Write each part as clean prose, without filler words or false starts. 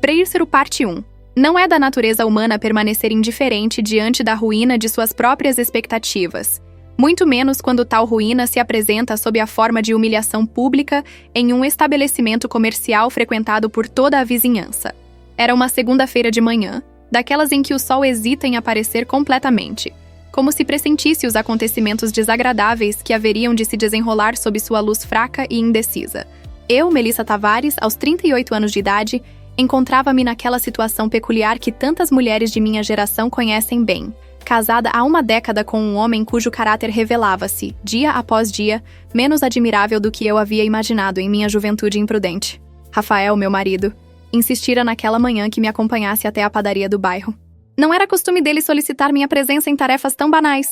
Freícero Parte 1. Não é da natureza humana permanecer indiferente diante da ruína de suas próprias expectativas, muito menos quando tal ruína se apresenta sob a forma de humilhação pública em um estabelecimento comercial frequentado por toda a vizinhança. Era uma segunda-feira de manhã, daquelas em que o sol hesita em aparecer completamente, como se pressentisse os acontecimentos desagradáveis que haveriam de se desenrolar sob sua luz fraca e indecisa. Eu, Melissa Tavares, aos 38 anos de idade, encontrava-me naquela situação peculiar que tantas mulheres de minha geração conhecem bem, casada há uma década com um homem cujo caráter revelava-se, dia após dia, menos admirável do que eu havia imaginado em minha juventude imprudente. Rafael, meu marido, insistira naquela manhã que me acompanhasse até a padaria do bairro. Não era costume dele solicitar minha presença em tarefas tão banais,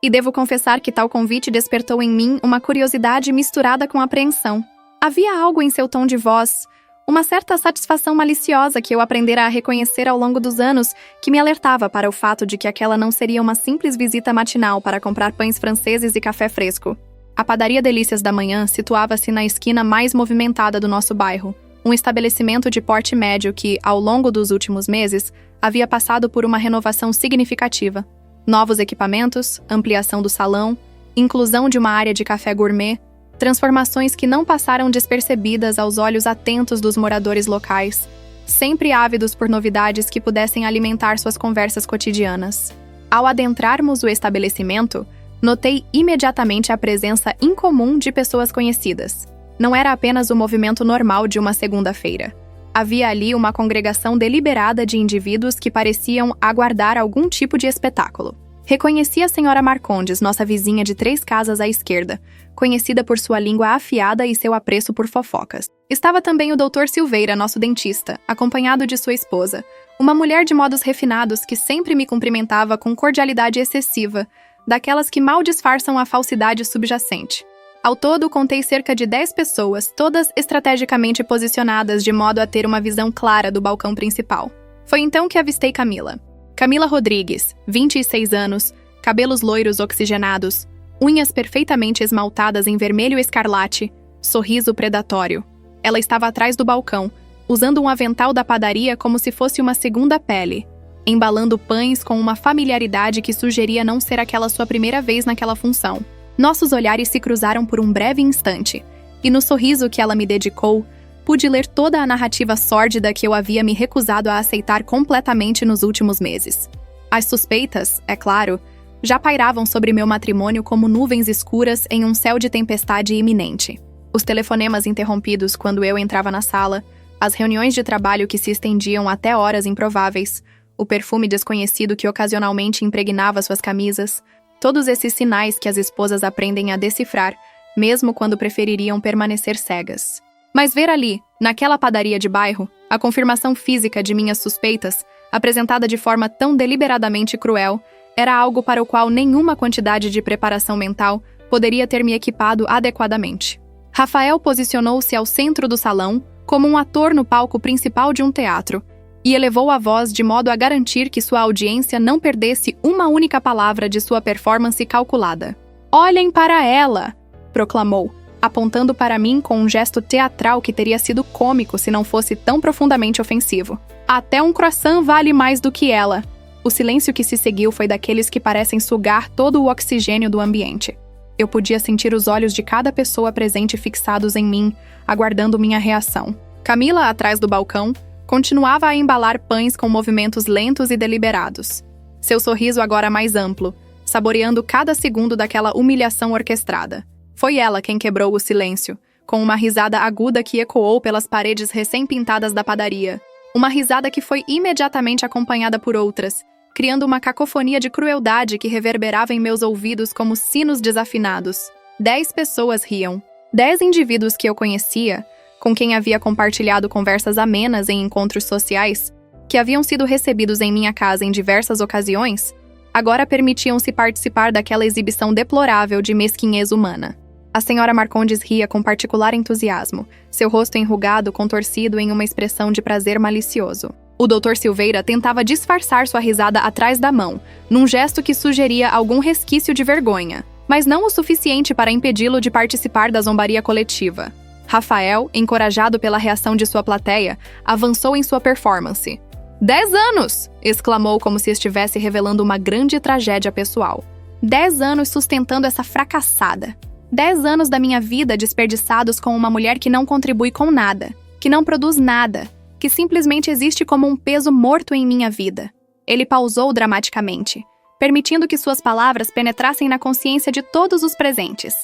e devo confessar que tal convite despertou em mim uma curiosidade misturada com apreensão. Havia algo em seu tom de voz, uma certa satisfação maliciosa que eu aprendera a reconhecer ao longo dos anos, que me alertava para o fato de que aquela não seria uma simples visita matinal para comprar pães franceses e café fresco. A padaria Delícias da Manhã situava-se na esquina mais movimentada do nosso bairro, um estabelecimento de porte médio que, ao longo dos últimos meses, havia passado por uma renovação significativa. Novos equipamentos, ampliação do salão, inclusão de uma área de café gourmet, transformações que não passaram despercebidas aos olhos atentos dos moradores locais, sempre ávidos por novidades que pudessem alimentar suas conversas cotidianas. Ao adentrarmos o estabelecimento, notei imediatamente a presença incomum de pessoas conhecidas. Não era apenas o movimento normal de uma segunda-feira. Havia ali uma congregação deliberada de indivíduos que pareciam aguardar algum tipo de espetáculo. Reconheci a senhora Marcondes, nossa vizinha de 3 casas à esquerda, conhecida por sua língua afiada e seu apreço por fofocas. Estava também o Dr. Silveira, nosso dentista, acompanhado de sua esposa, uma mulher de modos refinados que sempre me cumprimentava com cordialidade excessiva, daquelas que mal disfarçam a falsidade subjacente. Ao todo, contei cerca de 10 pessoas, todas estrategicamente posicionadas de modo a ter uma visão clara do balcão principal. Foi então que avistei Camila. Camila Rodrigues, 26 anos, cabelos loiros oxigenados, unhas perfeitamente esmaltadas em vermelho escarlate, sorriso predatório. Ela estava atrás do balcão, usando um avental da padaria como se fosse uma segunda pele, embalando pães com uma familiaridade que sugeria não ser aquela sua primeira vez naquela função. Nossos olhares se cruzaram por um breve instante, e no sorriso que ela me dedicou, pude ler toda a narrativa sórdida que eu havia me recusado a aceitar completamente nos últimos meses. As suspeitas, é claro, já pairavam sobre meu matrimônio como nuvens escuras em um céu de tempestade iminente. Os telefonemas interrompidos quando eu entrava na sala, as reuniões de trabalho que se estendiam até horas improváveis, o perfume desconhecido que ocasionalmente impregnava suas camisas, todos esses sinais que as esposas aprendem a decifrar, mesmo quando prefeririam permanecer cegas. Mas ver ali, naquela padaria de bairro, a confirmação física de minhas suspeitas, apresentada de forma tão deliberadamente cruel, era algo para o qual nenhuma quantidade de preparação mental poderia ter me equipado adequadamente. Rafael posicionou-se ao centro do salão, como um ator no palco principal de um teatro, e elevou a voz de modo a garantir que sua audiência não perdesse uma única palavra de sua performance calculada. "Olhem para ela!" proclamou, apontando para mim com um gesto teatral que teria sido cômico se não fosse tão profundamente ofensivo. "Até um croissant vale mais do que ela." O silêncio que se seguiu foi daqueles que parecem sugar todo o oxigênio do ambiente. Eu podia sentir os olhos de cada pessoa presente fixados em mim, aguardando minha reação. Camila, atrás do balcão, continuava a embalar pães com movimentos lentos e deliberados. Seu sorriso agora mais amplo, saboreando cada segundo daquela humilhação orquestrada. Foi ela quem quebrou o silêncio, com uma risada aguda que ecoou pelas paredes recém-pintadas da padaria. Uma risada que foi imediatamente acompanhada por outras, criando uma cacofonia de crueldade que reverberava em meus ouvidos como sinos desafinados. 10 pessoas riam. 10 indivíduos que eu conhecia, com quem havia compartilhado conversas amenas em encontros sociais, que haviam sido recebidos em minha casa em diversas ocasiões, agora permitiam-se participar daquela exibição deplorável de mesquinhez humana. A senhora Marcondes ria com particular entusiasmo, seu rosto enrugado contorcido em uma expressão de prazer malicioso. O Dr. Silveira tentava disfarçar sua risada atrás da mão, num gesto que sugeria algum resquício de vergonha, mas não o suficiente para impedi-lo de participar da zombaria coletiva. Rafael, encorajado pela reação de sua plateia, avançou em sua performance. 10 anos! Exclamou como se estivesse revelando uma grande tragédia pessoal. 10 anos sustentando essa fracassada. 10 anos da minha vida desperdiçados com uma mulher que não contribui com nada, que não produz nada, que simplesmente existe como um peso morto em minha vida. Ele pausou dramaticamente, permitindo que suas palavras penetrassem na consciência de todos os presentes.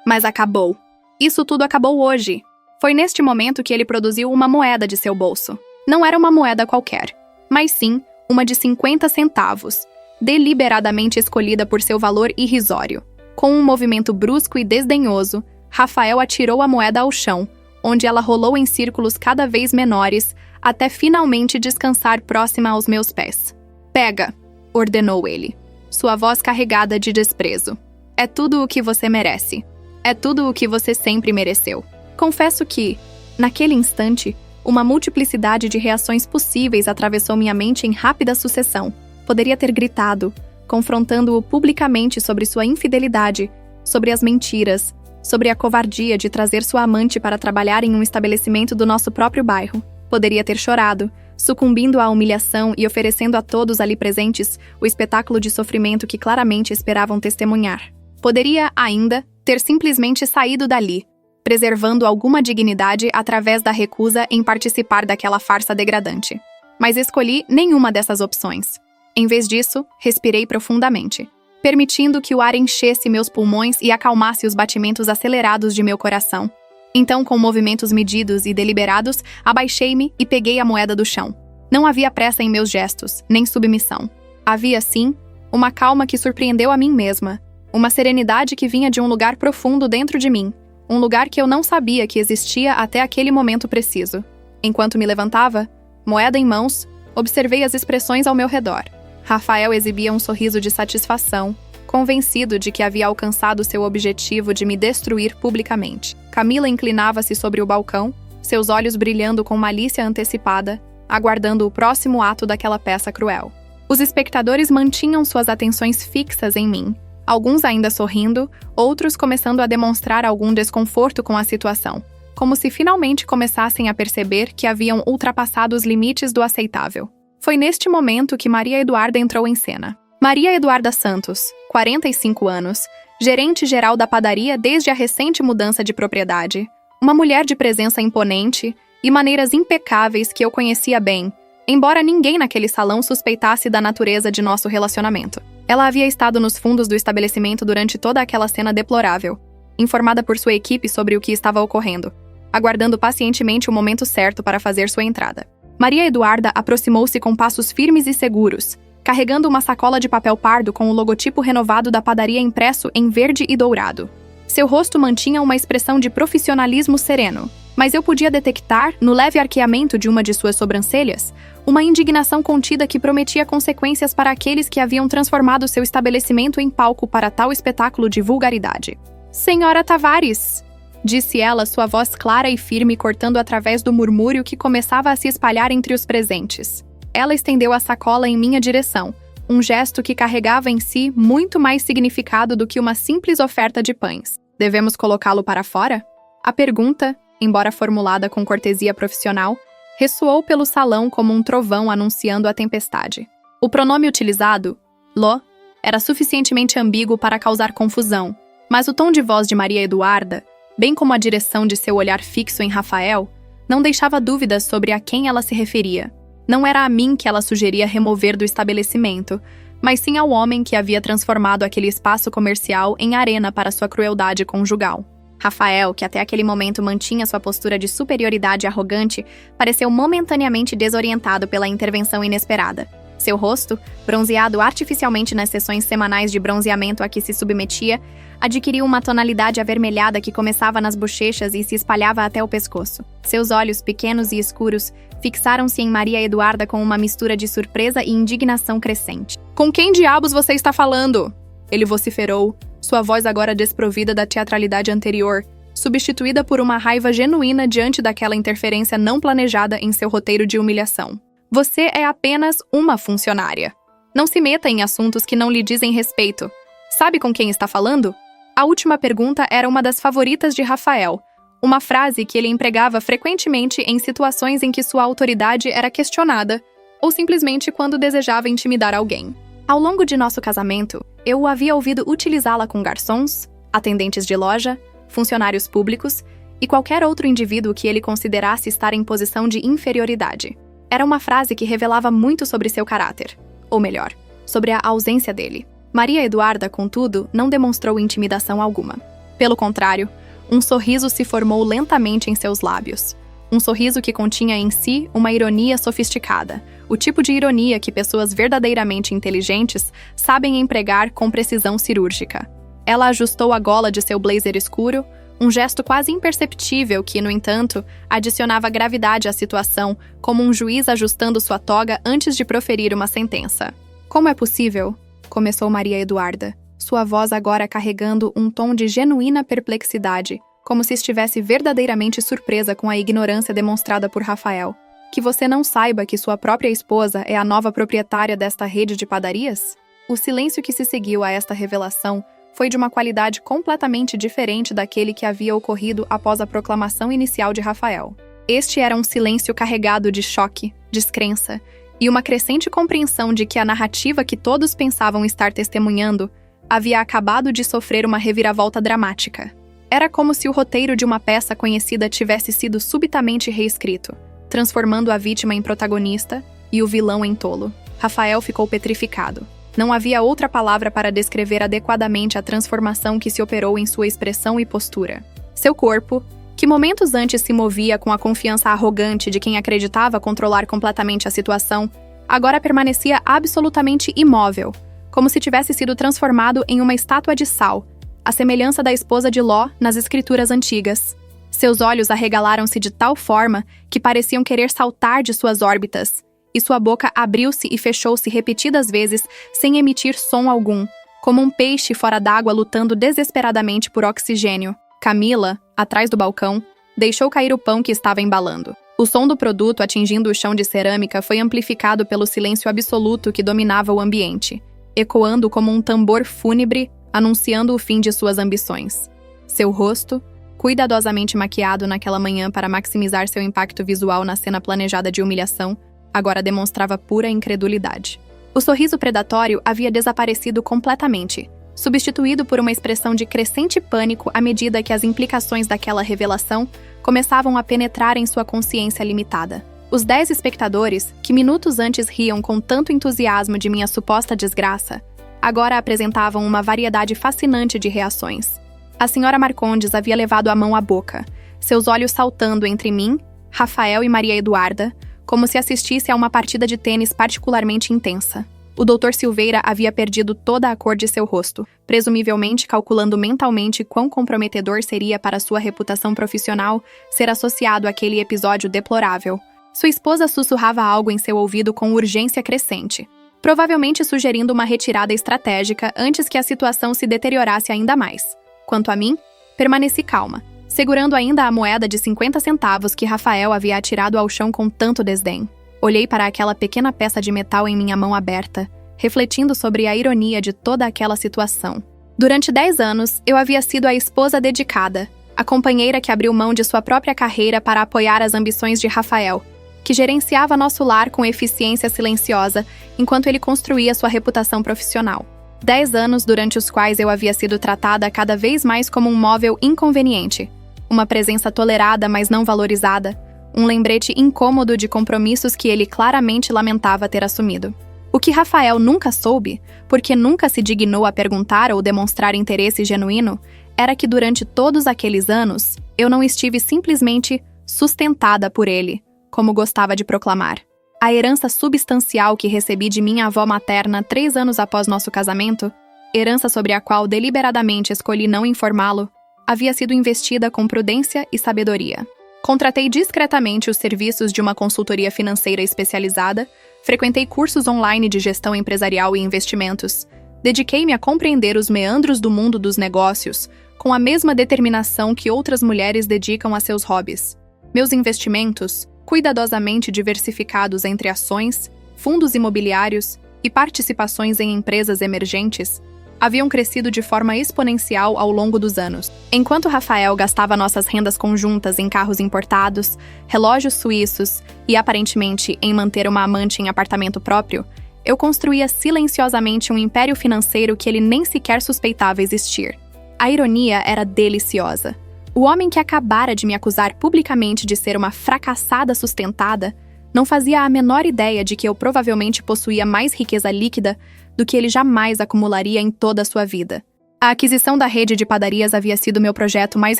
Mas acabou. Isso tudo acabou hoje. Foi neste momento que ele produziu uma moeda de seu bolso. Não era uma moeda qualquer, mas sim uma de 50 centavos, deliberadamente escolhida por seu valor irrisório. Com um movimento brusco e desdenhoso, Rafael atirou a moeda ao chão, onde ela rolou em círculos cada vez menores, até finalmente descansar próxima aos meus pés. "Pega", ordenou ele, sua voz carregada de desprezo. "É tudo o que você merece. É tudo o que você sempre mereceu." Confesso que, naquele instante, uma multiplicidade de reações possíveis atravessou minha mente em rápida sucessão. Poderia ter gritado, confrontando-o publicamente sobre sua infidelidade, sobre as mentiras, sobre a covardia de trazer sua amante para trabalhar em um estabelecimento do nosso próprio bairro. Poderia ter chorado, sucumbindo à humilhação e oferecendo a todos ali presentes o espetáculo de sofrimento que claramente esperavam testemunhar. Poderia, ainda, ter simplesmente saído dali, preservando alguma dignidade através da recusa em participar daquela farsa degradante. Mas escolhi nenhuma dessas opções. Em vez disso, respirei profundamente, permitindo que o ar enchesse meus pulmões e acalmasse os batimentos acelerados de meu coração. Então, com movimentos medidos e deliberados, abaixei-me e peguei a moeda do chão. Não havia pressa em meus gestos, nem submissão. Havia, sim, uma calma que surpreendeu a mim mesma, uma serenidade que vinha de um lugar profundo dentro de mim, um lugar que eu não sabia que existia até aquele momento preciso. Enquanto me levantava, moeda em mãos, observei as expressões ao meu redor. Rafael exibia um sorriso de satisfação, convencido de que havia alcançado seu objetivo de me destruir publicamente. Camila inclinava-se sobre o balcão, seus olhos brilhando com malícia antecipada, aguardando o próximo ato daquela peça cruel. Os espectadores mantinham suas atenções fixas em mim, alguns ainda sorrindo, outros começando a demonstrar algum desconforto com a situação, como se finalmente começassem a perceber que haviam ultrapassado os limites do aceitável. Foi neste momento que Maria Eduarda entrou em cena. Maria Eduarda Santos, 45 anos, gerente-geral da padaria desde a recente mudança de propriedade, uma mulher de presença imponente e maneiras impecáveis que eu conhecia bem, embora ninguém naquele salão suspeitasse da natureza de nosso relacionamento. Ela havia estado nos fundos do estabelecimento durante toda aquela cena deplorável, informada por sua equipe sobre o que estava ocorrendo, aguardando pacientemente o momento certo para fazer sua entrada. Maria Eduarda aproximou-se com passos firmes e seguros, carregando uma sacola de papel pardo com o logotipo renovado da padaria impresso em verde e dourado. Seu rosto mantinha uma expressão de profissionalismo sereno, mas eu podia detectar, no leve arqueamento de uma de suas sobrancelhas, uma indignação contida que prometia consequências para aqueles que haviam transformado seu estabelecimento em palco para tal espetáculo de vulgaridade. "Senhora Tavares", disse ela, sua voz clara e firme cortando através do murmúrio que começava a se espalhar entre os presentes. Ela estendeu a sacola em minha direção, um gesto que carregava em si muito mais significado do que uma simples oferta de pães. "Devemos colocá-lo para fora?" A pergunta, embora formulada com cortesia profissional, ressoou pelo salão como um trovão anunciando a tempestade. O pronome utilizado, "lo", era suficientemente ambíguo para causar confusão, mas o tom de voz de Maria Eduarda, bem como a direção de seu olhar fixo em Rafael, não deixava dúvidas sobre a quem ela se referia. Não era a mim que ela sugeria remover do estabelecimento, mas sim ao homem que havia transformado aquele espaço comercial em arena para sua crueldade conjugal. Rafael, que até aquele momento mantinha sua postura de superioridade arrogante, pareceu momentaneamente desorientado pela intervenção inesperada. Seu rosto, bronzeado artificialmente nas sessões semanais de bronzeamento a que se submetia, adquiriu uma tonalidade avermelhada que começava nas bochechas e se espalhava até o pescoço. Seus olhos, pequenos e escuros, fixaram-se em Maria Eduarda com uma mistura de surpresa e indignação crescente. "Com quem diabos você está falando?" ele vociferou, sua voz agora desprovida da teatralidade anterior, substituída por uma raiva genuína diante daquela interferência não planejada em seu roteiro de humilhação. "Você é apenas uma funcionária. Não se meta em assuntos que não lhe dizem respeito. Sabe com quem está falando?" A última pergunta era uma das favoritas de Rafael, uma frase que ele empregava frequentemente em situações em que sua autoridade era questionada ou simplesmente quando desejava intimidar alguém. Ao longo de nosso casamento, eu o havia ouvido utilizá-la com garçons, atendentes de loja, funcionários públicos e qualquer outro indivíduo que ele considerasse estar em posição de inferioridade. Era uma frase que revelava muito sobre seu caráter, ou melhor, sobre a ausência dele. Maria Eduarda, contudo, não demonstrou intimidação alguma. Pelo contrário, um sorriso se formou lentamente em seus lábios. Um sorriso que continha em si uma ironia sofisticada, o tipo de ironia que pessoas verdadeiramente inteligentes sabem empregar com precisão cirúrgica. Ela ajustou a gola de seu blazer escuro, um gesto quase imperceptível que, no entanto, adicionava gravidade à situação, como um juiz ajustando sua toga antes de proferir uma sentença. "Como é possível?", começou Maria Eduarda, sua voz agora carregando um tom de genuína perplexidade, como se estivesse verdadeiramente surpresa com a ignorância demonstrada por Rafael, "que você não saiba que sua própria esposa é a nova proprietária desta rede de padarias?" O silêncio que se seguiu a esta revelação foi de uma qualidade completamente diferente daquele que havia ocorrido após a proclamação inicial de Rafael. Este era um silêncio carregado de choque, descrença e uma crescente compreensão de que a narrativa que todos pensavam estar testemunhando havia acabado de sofrer uma reviravolta dramática. Era como se o roteiro de uma peça conhecida tivesse sido subitamente reescrito, transformando a vítima em protagonista e o vilão em tolo. Rafael ficou petrificado. Não havia outra palavra para descrever adequadamente a transformação que se operou em sua expressão e postura. Seu corpo, que momentos antes se movia com a confiança arrogante de quem acreditava controlar completamente a situação, agora permanecia absolutamente imóvel, como se tivesse sido transformado em uma estátua de sal, à semelhança da esposa de Ló nas escrituras antigas. Seus olhos arregalaram-se de tal forma que pareciam querer saltar de suas órbitas, e sua boca abriu-se e fechou-se repetidas vezes sem emitir som algum, como um peixe fora d'água lutando desesperadamente por oxigênio. Camila, atrás do balcão, deixou cair o pão que estava embalando. O som do produto atingindo o chão de cerâmica foi amplificado pelo silêncio absoluto que dominava o ambiente, ecoando como um tambor fúnebre, anunciando o fim de suas ambições. Seu rosto, cuidadosamente maquiado naquela manhã para maximizar seu impacto visual na cena planejada de humilhação, agora demonstrava pura incredulidade. O sorriso predatório havia desaparecido completamente, substituído por uma expressão de crescente pânico à medida que as implicações daquela revelação começavam a penetrar em sua consciência limitada. Os 10 espectadores, que minutos antes riam com tanto entusiasmo de minha suposta desgraça, agora apresentavam uma variedade fascinante de reações. A senhora Marcondes havia levado a mão à boca, seus olhos saltando entre mim, Rafael e Maria Eduarda, como se assistisse a uma partida de tênis particularmente intensa. O Dr. Silveira havia perdido toda a cor de seu rosto, presumivelmente calculando mentalmente quão comprometedor seria para sua reputação profissional ser associado àquele episódio deplorável. Sua esposa sussurrava algo em seu ouvido com urgência crescente, provavelmente sugerindo uma retirada estratégica antes que a situação se deteriorasse ainda mais. Quanto a mim, permaneci calma, segurando ainda a moeda de 50 centavos que Rafael havia atirado ao chão com tanto desdém. Olhei para aquela pequena peça de metal em minha mão aberta, refletindo sobre a ironia de toda aquela situação. Durante 10 anos, eu havia sido a esposa dedicada, a companheira que abriu mão de sua própria carreira para apoiar as ambições de Rafael, que gerenciava nosso lar com eficiência silenciosa enquanto ele construía sua reputação profissional. 10 anos durante os quais eu havia sido tratada cada vez mais como um móvel inconveniente, uma presença tolerada, mas não valorizada, um lembrete incômodo de compromissos que ele claramente lamentava ter assumido. O que Rafael nunca soube, porque nunca se dignou a perguntar ou demonstrar interesse genuíno, era que durante todos aqueles anos, eu não estive simplesmente sustentada por ele, como gostava de proclamar. A herança substancial que recebi de minha avó materna 3 anos após nosso casamento, herança sobre a qual deliberadamente escolhi não informá-lo, havia sido investida com prudência e sabedoria. Contratei discretamente os serviços de uma consultoria financeira especializada, frequentei cursos online de gestão empresarial e investimentos, dediquei-me a compreender os meandros do mundo dos negócios, com a mesma determinação que outras mulheres dedicam a seus hobbies. Meus investimentos, cuidadosamente diversificados entre ações, fundos imobiliários e participações em empresas emergentes, haviam crescido de forma exponencial ao longo dos anos. Enquanto Rafael gastava nossas rendas conjuntas em carros importados, relógios suíços e, aparentemente, em manter uma amante em apartamento próprio, eu construía silenciosamente um império financeiro que ele nem sequer suspeitava existir. A ironia era deliciosa. O homem que acabara de me acusar publicamente de ser uma fracassada sustentada não fazia a menor ideia de que eu provavelmente possuía mais riqueza líquida do que ele jamais acumularia em toda a sua vida. A aquisição da rede de padarias havia sido meu projeto mais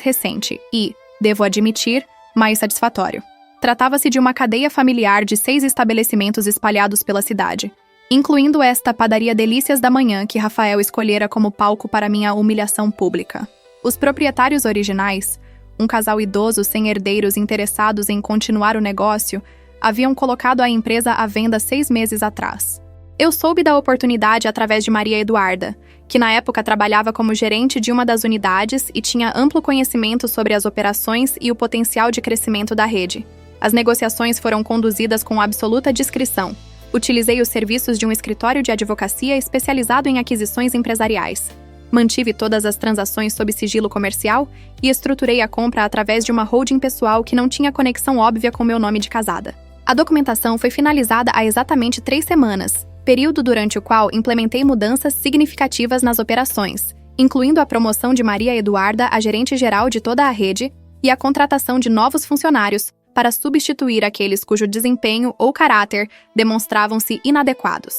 recente e, devo admitir, mais satisfatório. Tratava-se de uma cadeia familiar de 6 estabelecimentos espalhados pela cidade, incluindo esta padaria Delícias da Manhã que Rafael escolhera como palco para minha humilhação pública. Os proprietários originais, um casal idoso sem herdeiros interessados em continuar o negócio, haviam colocado a empresa à venda 6 meses atrás. Eu soube da oportunidade através de Maria Eduarda, que na época trabalhava como gerente de uma das unidades e tinha amplo conhecimento sobre as operações e o potencial de crescimento da rede. As negociações foram conduzidas com absoluta discrição. Utilizei os serviços de um escritório de advocacia especializado em aquisições empresariais. Mantive todas as transações sob sigilo comercial e estruturei a compra através de uma holding pessoal que não tinha conexão óbvia com meu nome de casada. A documentação foi finalizada há exatamente 3 semanas, período durante o qual implementei mudanças significativas nas operações, incluindo a promoção de Maria Eduarda a gerente-geral de toda a rede e a contratação de novos funcionários para substituir aqueles cujo desempenho ou caráter demonstravam-se inadequados.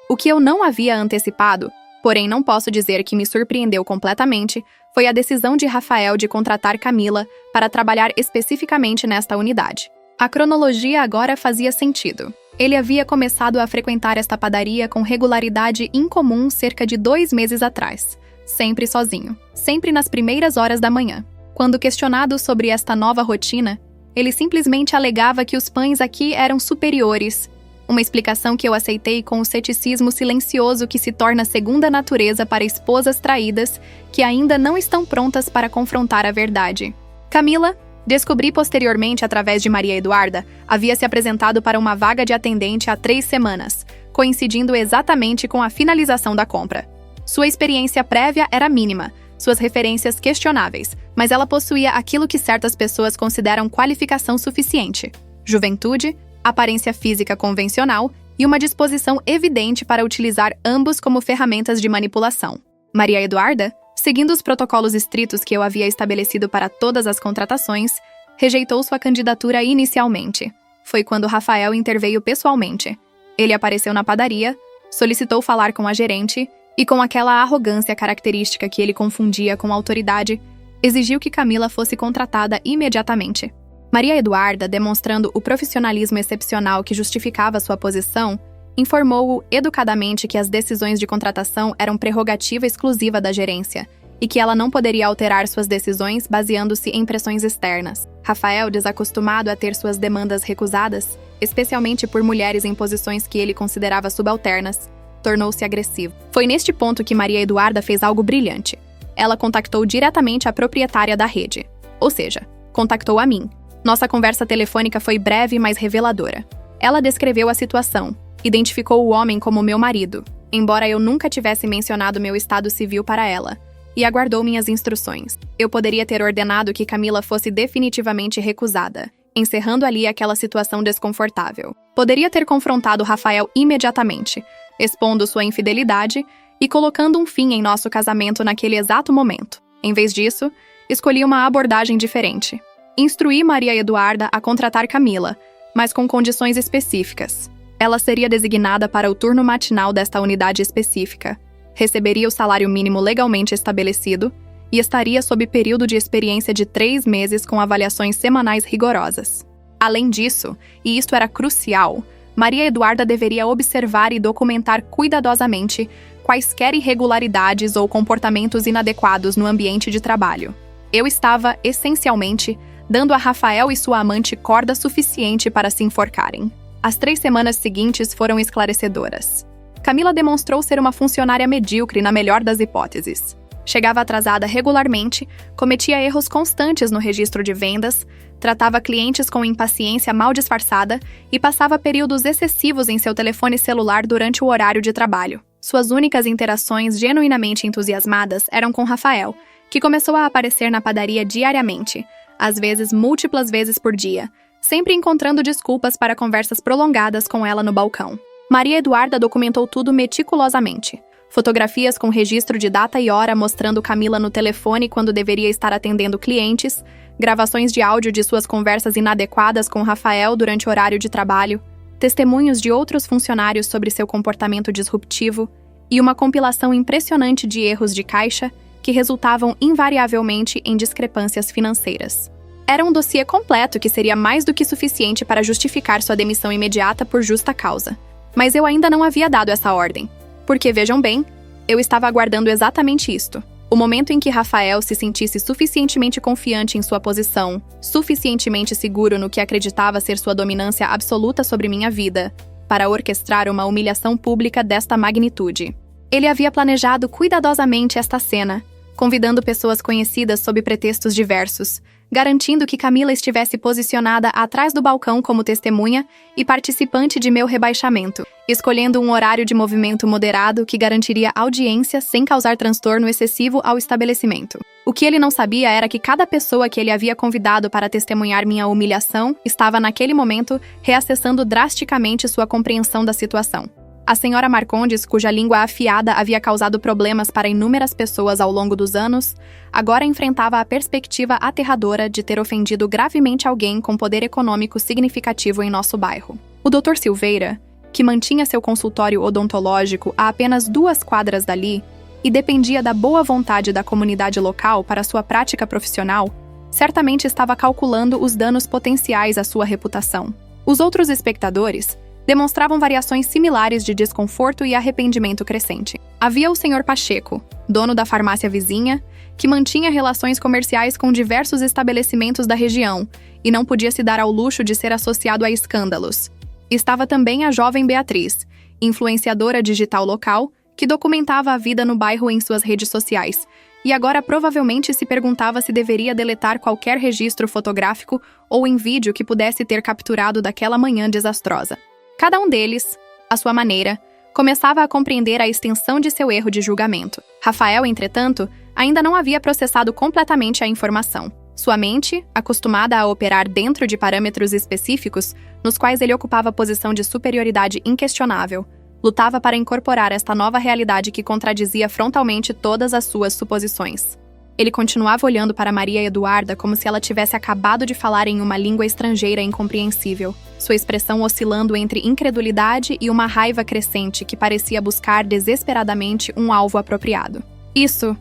O que eu não havia antecipado, porém não posso dizer que me surpreendeu completamente, foi a decisão de Rafael de contratar Camila para trabalhar especificamente nesta unidade. A cronologia agora fazia sentido. Ele havia começado a frequentar esta padaria com regularidade incomum cerca de 2 meses atrás, sempre sozinho, sempre nas primeiras horas da manhã. Quando questionado sobre esta nova rotina, ele simplesmente alegava que os pães aqui eram superiores, uma explicação que eu aceitei com o ceticismo silencioso que se torna segunda natureza para esposas traídas que ainda não estão prontas para confrontar a verdade. Camila, descobri posteriormente através de Maria Eduarda, havia se apresentado para uma vaga de atendente há 3 semanas, coincidindo exatamente com a finalização da compra. Sua experiência prévia era mínima, suas referências questionáveis, mas ela possuía aquilo que certas pessoas consideram qualificação suficiente: juventude, aparência física convencional e uma disposição evidente para utilizar ambos como ferramentas de manipulação. Maria Eduarda, seguindo os protocolos estritos que eu havia estabelecido para todas as contratações, rejeitou sua candidatura inicialmente. Foi quando Rafael interveio pessoalmente. Ele apareceu na padaria, solicitou falar com a gerente e, com aquela arrogância característica que ele confundia com autoridade, exigiu que Camila fosse contratada imediatamente. Maria Eduarda, demonstrando o profissionalismo excepcional que justificava sua posição, informou-o educadamente que as decisões de contratação eram prerrogativa exclusiva da gerência e que ela não poderia alterar suas decisões baseando-se em pressões externas. Rafael, desacostumado a ter suas demandas recusadas, especialmente por mulheres em posições que ele considerava subalternas, tornou-se agressivo. Foi neste ponto que Maria Eduarda fez algo brilhante. Ela contactou diretamente a proprietária da rede, ou seja, contactou a mim. Nossa conversa telefônica foi breve, mas reveladora. Ela descreveu a situação, identificou o homem como meu marido, embora eu nunca tivesse mencionado meu estado civil para ela, e aguardou minhas instruções. Eu poderia ter ordenado que Camila fosse definitivamente recusada, encerrando ali aquela situação desconfortável. Poderia ter confrontado Rafael imediatamente, expondo sua infidelidade e colocando um fim em nosso casamento naquele exato momento. Em vez disso, escolhi uma abordagem diferente. Instruí Maria Eduarda a contratar Camila, mas com condições específicas. Ela seria designada para o turno matinal desta unidade específica, receberia o salário mínimo legalmente estabelecido e estaria sob período de experiência de 3 meses com avaliações semanais rigorosas. Além disso, e isto era crucial, Maria Eduarda deveria observar e documentar cuidadosamente quaisquer irregularidades ou comportamentos inadequados no ambiente de trabalho. Eu estava, essencialmente, dando a Rafael e sua amante corda suficiente para se enforcarem. As 3 semanas seguintes foram esclarecedoras. Camila demonstrou ser uma funcionária medíocre na melhor das hipóteses. Chegava atrasada regularmente, cometia erros constantes no registro de vendas, tratava clientes com impaciência mal disfarçada e passava períodos excessivos em seu telefone celular durante o horário de trabalho. Suas únicas interações genuinamente entusiasmadas eram com Rafael, que começou a aparecer na padaria diariamente, às vezes múltiplas vezes por dia, sempre encontrando desculpas para conversas prolongadas com ela no balcão. Maria Eduarda documentou tudo meticulosamente. Fotografias com registro de data e hora mostrando Camila no telefone quando deveria estar atendendo clientes, gravações de áudio de suas conversas inadequadas com Rafael durante o horário de trabalho, testemunhos de outros funcionários sobre seu comportamento disruptivo e uma compilação impressionante de erros de caixa que resultavam invariavelmente em discrepâncias financeiras. Era um dossiê completo que seria mais do que suficiente para justificar sua demissão imediata por justa causa. Mas eu ainda não havia dado essa ordem. Porque, vejam bem, eu estava aguardando exatamente isto. O momento em que Rafael se sentisse suficientemente confiante em sua posição, suficientemente seguro no que acreditava ser sua dominância absoluta sobre minha vida, para orquestrar uma humilhação pública desta magnitude. Ele havia planejado cuidadosamente esta cena, convidando pessoas conhecidas sob pretextos diversos, garantindo que Camila estivesse posicionada atrás do balcão como testemunha e participante de meu rebaixamento, escolhendo um horário de movimento moderado que garantiria audiência sem causar transtorno excessivo ao estabelecimento. O que ele não sabia era que cada pessoa que ele havia convidado para testemunhar minha humilhação estava naquele momento reacessando drasticamente sua compreensão da situação. A senhora Marcondes, cuja língua afiada havia causado problemas para inúmeras pessoas ao longo dos anos, agora enfrentava a perspectiva aterradora de ter ofendido gravemente alguém com poder econômico significativo em nosso bairro. O Dr. Silveira, que mantinha seu consultório odontológico a apenas 2 quadras dali e dependia da boa vontade da comunidade local para sua prática profissional, certamente estava calculando os danos potenciais à sua reputação. Os outros espectadores demonstravam variações similares de desconforto e arrependimento crescente. Havia o Sr. Pacheco, dono da farmácia vizinha, que mantinha relações comerciais com diversos estabelecimentos da região e não podia se dar ao luxo de ser associado a escândalos. Estava também a jovem Beatriz, influenciadora digital local, que documentava a vida no bairro em suas redes sociais, e agora provavelmente se perguntava se deveria deletar qualquer registro fotográfico ou em vídeo que pudesse ter capturado daquela manhã desastrosa. Cada um deles, à sua maneira, começava a compreender a extensão de seu erro de julgamento. Rafael, entretanto, ainda não havia processado completamente a informação. Sua mente, acostumada a operar dentro de parâmetros específicos, nos quais ele ocupava posição de superioridade inquestionável, lutava para incorporar esta nova realidade que contradizia frontalmente todas as suas suposições. Ele continuava olhando para Maria Eduarda como se ela tivesse acabado de falar em uma língua estrangeira incompreensível, sua expressão oscilando entre incredulidade e uma raiva crescente que parecia buscar desesperadamente um alvo apropriado. Isso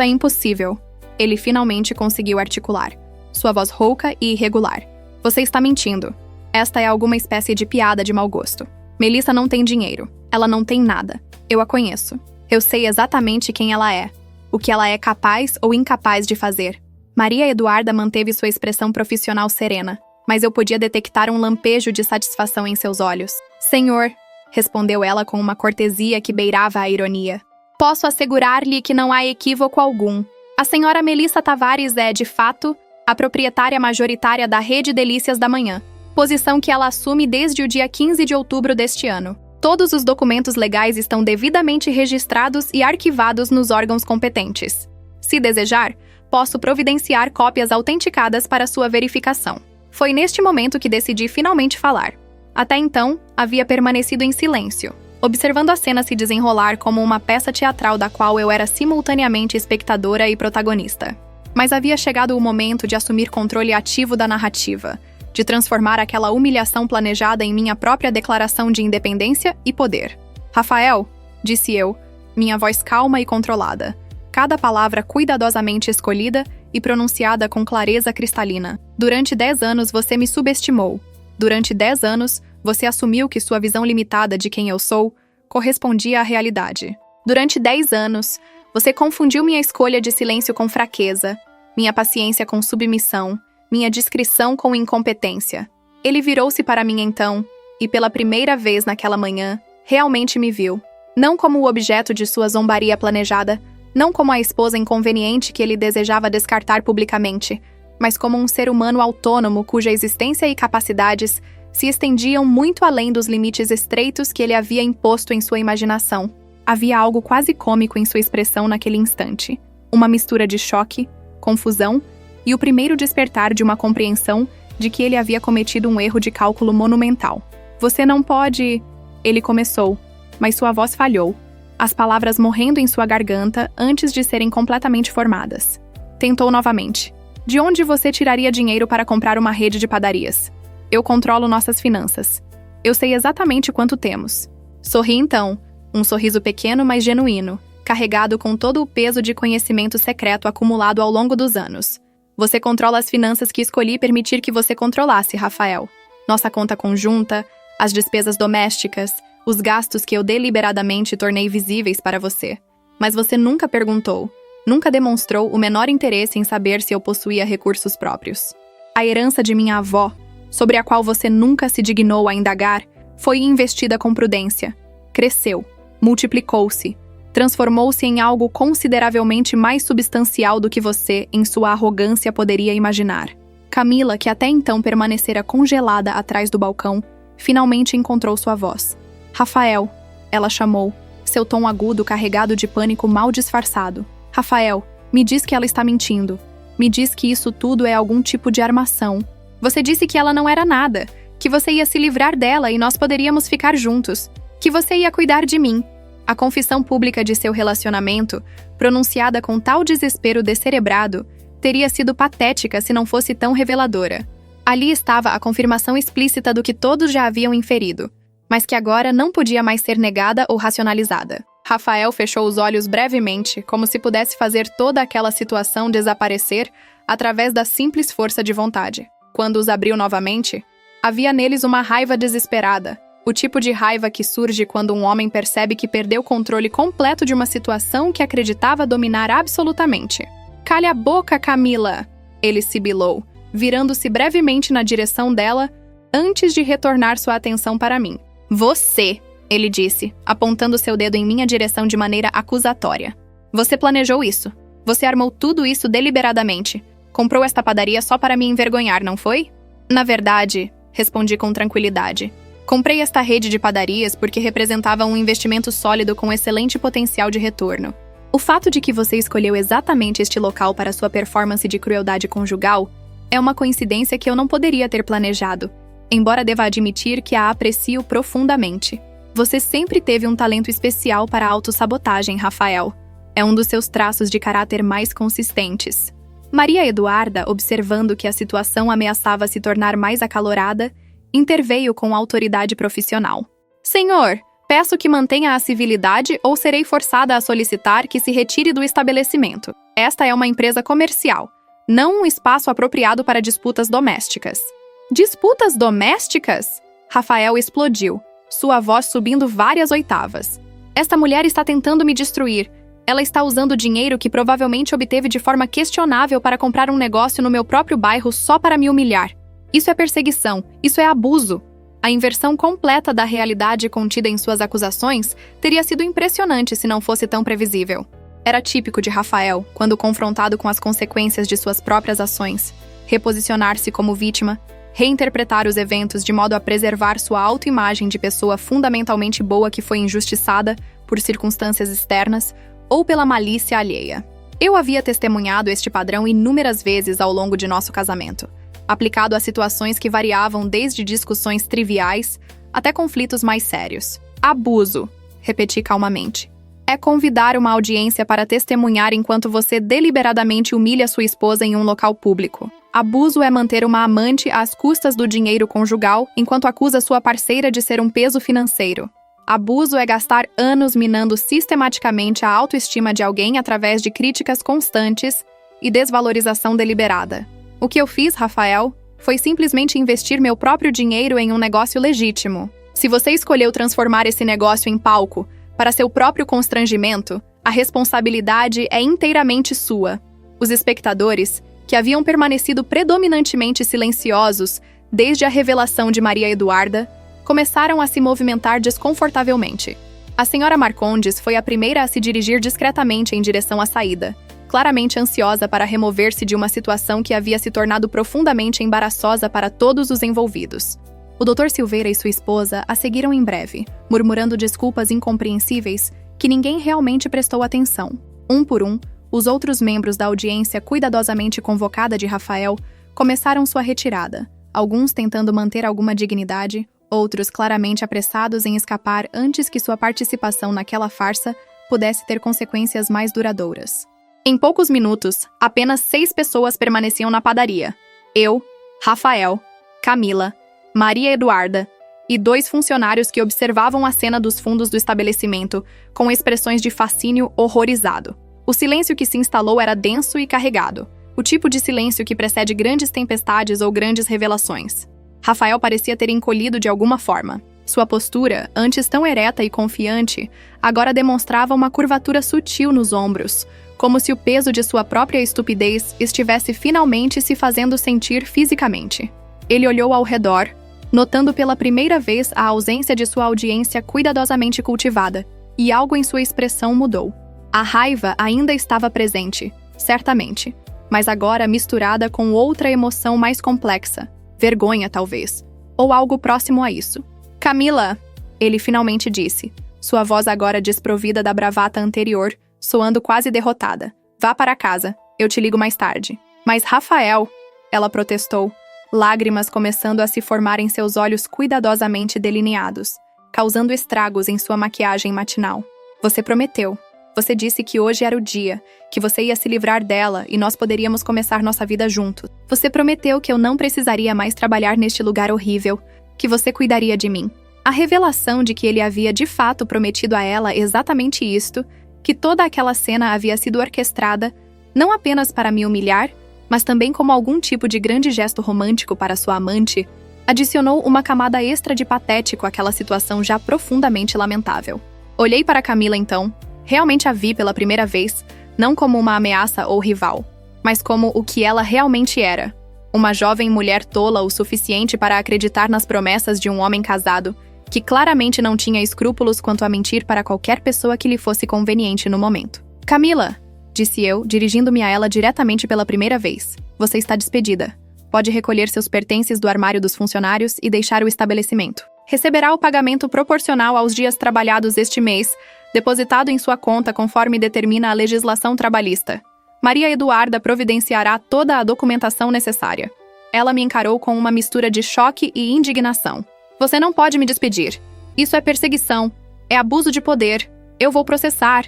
é impossível, ele finalmente conseguiu articular, sua voz rouca e irregular. Você está mentindo. Esta é alguma espécie de piada de mau gosto. Melissa não tem dinheiro. Ela não tem nada. Eu a conheço. Eu sei exatamente quem ela é. O que ela é capaz ou incapaz de fazer. Maria Eduarda manteve sua expressão profissional serena, mas eu podia detectar um lampejo de satisfação em seus olhos. Senhor, respondeu ela com uma cortesia que beirava a ironia. Posso assegurar-lhe que não há equívoco algum. A senhora Melissa Tavares é, de fato, a proprietária majoritária da Rede Delícias da Manhã, posição que ela assume desde o dia 15 de outubro deste ano. Todos os documentos legais estão devidamente registrados e arquivados nos órgãos competentes. Se desejar, posso providenciar cópias autenticadas para sua verificação. Foi neste momento que decidi finalmente falar. Até então, havia permanecido em silêncio, observando a cena se desenrolar como uma peça teatral da qual eu era simultaneamente espectadora e protagonista. Mas havia chegado o momento de assumir controle ativo da narrativa, de transformar aquela humilhação planejada em minha própria declaração de independência e poder. Rafael, disse eu, minha voz calma e controlada, cada palavra cuidadosamente escolhida e pronunciada com clareza cristalina. Durante 10 anos você me subestimou. Durante 10 anos, você assumiu que sua visão limitada de quem eu sou correspondia à realidade. Durante 10 anos, você confundiu minha escolha de silêncio com fraqueza, minha paciência com submissão, minha discrição com incompetência. Ele virou-se para mim então, e pela primeira vez naquela manhã, realmente me viu. Não como o objeto de sua zombaria planejada, não como a esposa inconveniente que ele desejava descartar publicamente, mas como um ser humano autônomo cuja existência e capacidades se estendiam muito além dos limites estreitos que ele havia imposto em sua imaginação. Havia algo quase cômico em sua expressão naquele instante. Uma mistura de choque, confusão e o primeiro despertar de uma compreensão de que ele havia cometido um erro de cálculo monumental. Você não pode... Ele começou, mas sua voz falhou, as palavras morrendo em sua garganta antes de serem completamente formadas. Tentou novamente. De onde você tiraria dinheiro para comprar uma rede de padarias? Eu controlo nossas finanças. Eu sei exatamente quanto temos. Sorri então, um sorriso pequeno, mas genuíno, carregado com todo o peso de conhecimento secreto acumulado ao longo dos anos. Você controla as finanças que escolhi permitir que você controlasse, Rafael. Nossa conta conjunta, as despesas domésticas, os gastos que eu deliberadamente tornei visíveis para você. Mas você nunca perguntou, nunca demonstrou o menor interesse em saber se eu possuía recursos próprios. A herança de minha avó, sobre a qual você nunca se dignou a indagar, foi investida com prudência. Cresceu, multiplicou-se, transformou-se em algo consideravelmente mais substancial do que você, em sua arrogância, poderia imaginar. Camila, que até então permanecera congelada atrás do balcão, finalmente encontrou sua voz. Rafael, ela chamou, seu tom agudo carregado de pânico mal disfarçado. Rafael, me diz que ela está mentindo. Me diz que isso tudo é algum tipo de armação. Você disse que ela não era nada, que você ia se livrar dela e nós poderíamos ficar juntos, que você ia cuidar de mim. A confissão pública de seu relacionamento, pronunciada com tal desespero descerebrado, teria sido patética se não fosse tão reveladora. Ali estava a confirmação explícita do que todos já haviam inferido, mas que agora não podia mais ser negada ou racionalizada. Rafael fechou os olhos brevemente, como se pudesse fazer toda aquela situação desaparecer através da simples força de vontade. Quando os abriu novamente, havia neles uma raiva desesperada, o tipo de raiva que surge quando um homem percebe que perdeu o controle completo de uma situação que acreditava dominar absolutamente. "Calha a boca, Camila!" ele sibilou, virando-se brevemente na direção dela antes de retornar sua atenção para mim. "Você!" ele disse, apontando seu dedo em minha direção de maneira acusatória. "Você planejou isso. Você armou tudo isso deliberadamente. Comprou esta padaria só para me envergonhar, não foi?" "Na verdade," respondi com tranquilidade, "comprei esta rede de padarias porque representava um investimento sólido com excelente potencial de retorno. O fato de que você escolheu exatamente este local para sua performance de crueldade conjugal é uma coincidência que eu não poderia ter planejado, embora deva admitir que a aprecio profundamente. Você sempre teve um talento especial para a autossabotagem, Rafael. É um dos seus traços de caráter mais consistentes." Maria Eduarda, observando que a situação ameaçava se tornar mais acalorada, interveio com autoridade profissional. "Senhor, peço que mantenha a civilidade ou serei forçada a solicitar que se retire do estabelecimento. Esta é uma empresa comercial, não um espaço apropriado para disputas domésticas." "Disputas domésticas?" Rafael explodiu, sua voz subindo várias oitavas. "Esta mulher está tentando me destruir. Ela está usando dinheiro que provavelmente obteve de forma questionável para comprar um negócio no meu próprio bairro só para me humilhar. Isso é perseguição, isso é abuso." A inversão completa da realidade contida em suas acusações teria sido impressionante se não fosse tão previsível. Era típico de Rafael, quando confrontado com as consequências de suas próprias ações, reposicionar-se como vítima, reinterpretar os eventos de modo a preservar sua autoimagem de pessoa fundamentalmente boa que foi injustiçada por circunstâncias externas ou pela malícia alheia. Eu havia testemunhado este padrão inúmeras vezes ao longo de nosso casamento, aplicado a situações que variavam desde discussões triviais até conflitos mais sérios. "Abuso", repeti calmamente, "é convidar uma audiência para testemunhar enquanto você deliberadamente humilha sua esposa em um local público. Abuso é manter uma amante às custas do dinheiro conjugal enquanto acusa sua parceira de ser um peso financeiro. Abuso é gastar anos minando sistematicamente a autoestima de alguém através de críticas constantes e desvalorização deliberada. O que eu fiz, Rafael, foi simplesmente investir meu próprio dinheiro em um negócio legítimo. Se você escolheu transformar esse negócio em palco para seu próprio constrangimento, a responsabilidade é inteiramente sua." Os espectadores, que haviam permanecido predominantemente silenciosos desde a revelação de Maria Eduarda, começaram a se movimentar desconfortavelmente. A senhora Marcondes foi a primeira a se dirigir discretamente em direção à saída, claramente ansiosa para remover-se de uma situação que havia se tornado profundamente embaraçosa para todos os envolvidos. O Dr. Silveira e sua esposa a seguiram em breve, murmurando desculpas incompreensíveis que ninguém realmente prestou atenção. Um por um, os outros membros da audiência cuidadosamente convocada de Rafael começaram sua retirada, alguns tentando manter alguma dignidade, outros claramente apressados em escapar antes que sua participação naquela farsa pudesse ter consequências mais duradouras. Em poucos minutos, apenas 6 pessoas permaneciam na padaria. Eu, Rafael, Camila, Maria Eduarda e 2 funcionários que observavam a cena dos fundos do estabelecimento com expressões de fascínio horrorizado. O silêncio que se instalou era denso e carregado, o tipo de silêncio que precede grandes tempestades ou grandes revelações. Rafael parecia ter encolhido de alguma forma. Sua postura, antes tão ereta e confiante, agora demonstrava uma curvatura sutil nos ombros, como se o peso de sua própria estupidez estivesse finalmente se fazendo sentir fisicamente. Ele olhou ao redor, notando pela primeira vez a ausência de sua audiência cuidadosamente cultivada, e algo em sua expressão mudou. A raiva ainda estava presente, certamente, mas agora misturada com outra emoção mais complexa, vergonha talvez, ou algo próximo a isso. "Camila", ele finalmente disse, sua voz agora desprovida da bravata anterior, soando quase derrotada. "Vá para casa, eu te ligo mais tarde." "Mas Rafael", ela protestou, lágrimas começando a se formar em seus olhos cuidadosamente delineados, causando estragos em sua maquiagem matinal. "Você prometeu. Você disse que hoje era o dia, que você ia se livrar dela e nós poderíamos começar nossa vida juntos. Você prometeu que eu não precisaria mais trabalhar neste lugar horrível, que você cuidaria de mim." A revelação de que ele havia de fato prometido a ela exatamente isto, que toda aquela cena havia sido orquestrada, não apenas para me humilhar, mas também como algum tipo de grande gesto romântico para sua amante, adicionou uma camada extra de patético àquela situação já profundamente lamentável. Olhei para Camila então, realmente a vi pela primeira vez, não como uma ameaça ou rival, mas como o que ela realmente era. Uma jovem mulher tola o suficiente para acreditar nas promessas de um homem casado, que claramente não tinha escrúpulos quanto a mentir para qualquer pessoa que lhe fosse conveniente no momento. "Camila", disse eu, dirigindo-me a ela diretamente pela primeira vez, "você está despedida. Pode recolher seus pertences do armário dos funcionários e deixar o estabelecimento. Receberá o pagamento proporcional aos dias trabalhados este mês, depositado em sua conta conforme determina a legislação trabalhista. Maria Eduarda providenciará toda a documentação necessária." Ela me encarou com uma mistura de choque e indignação. "Você não pode me despedir. Isso é perseguição. É abuso de poder. Eu vou processar.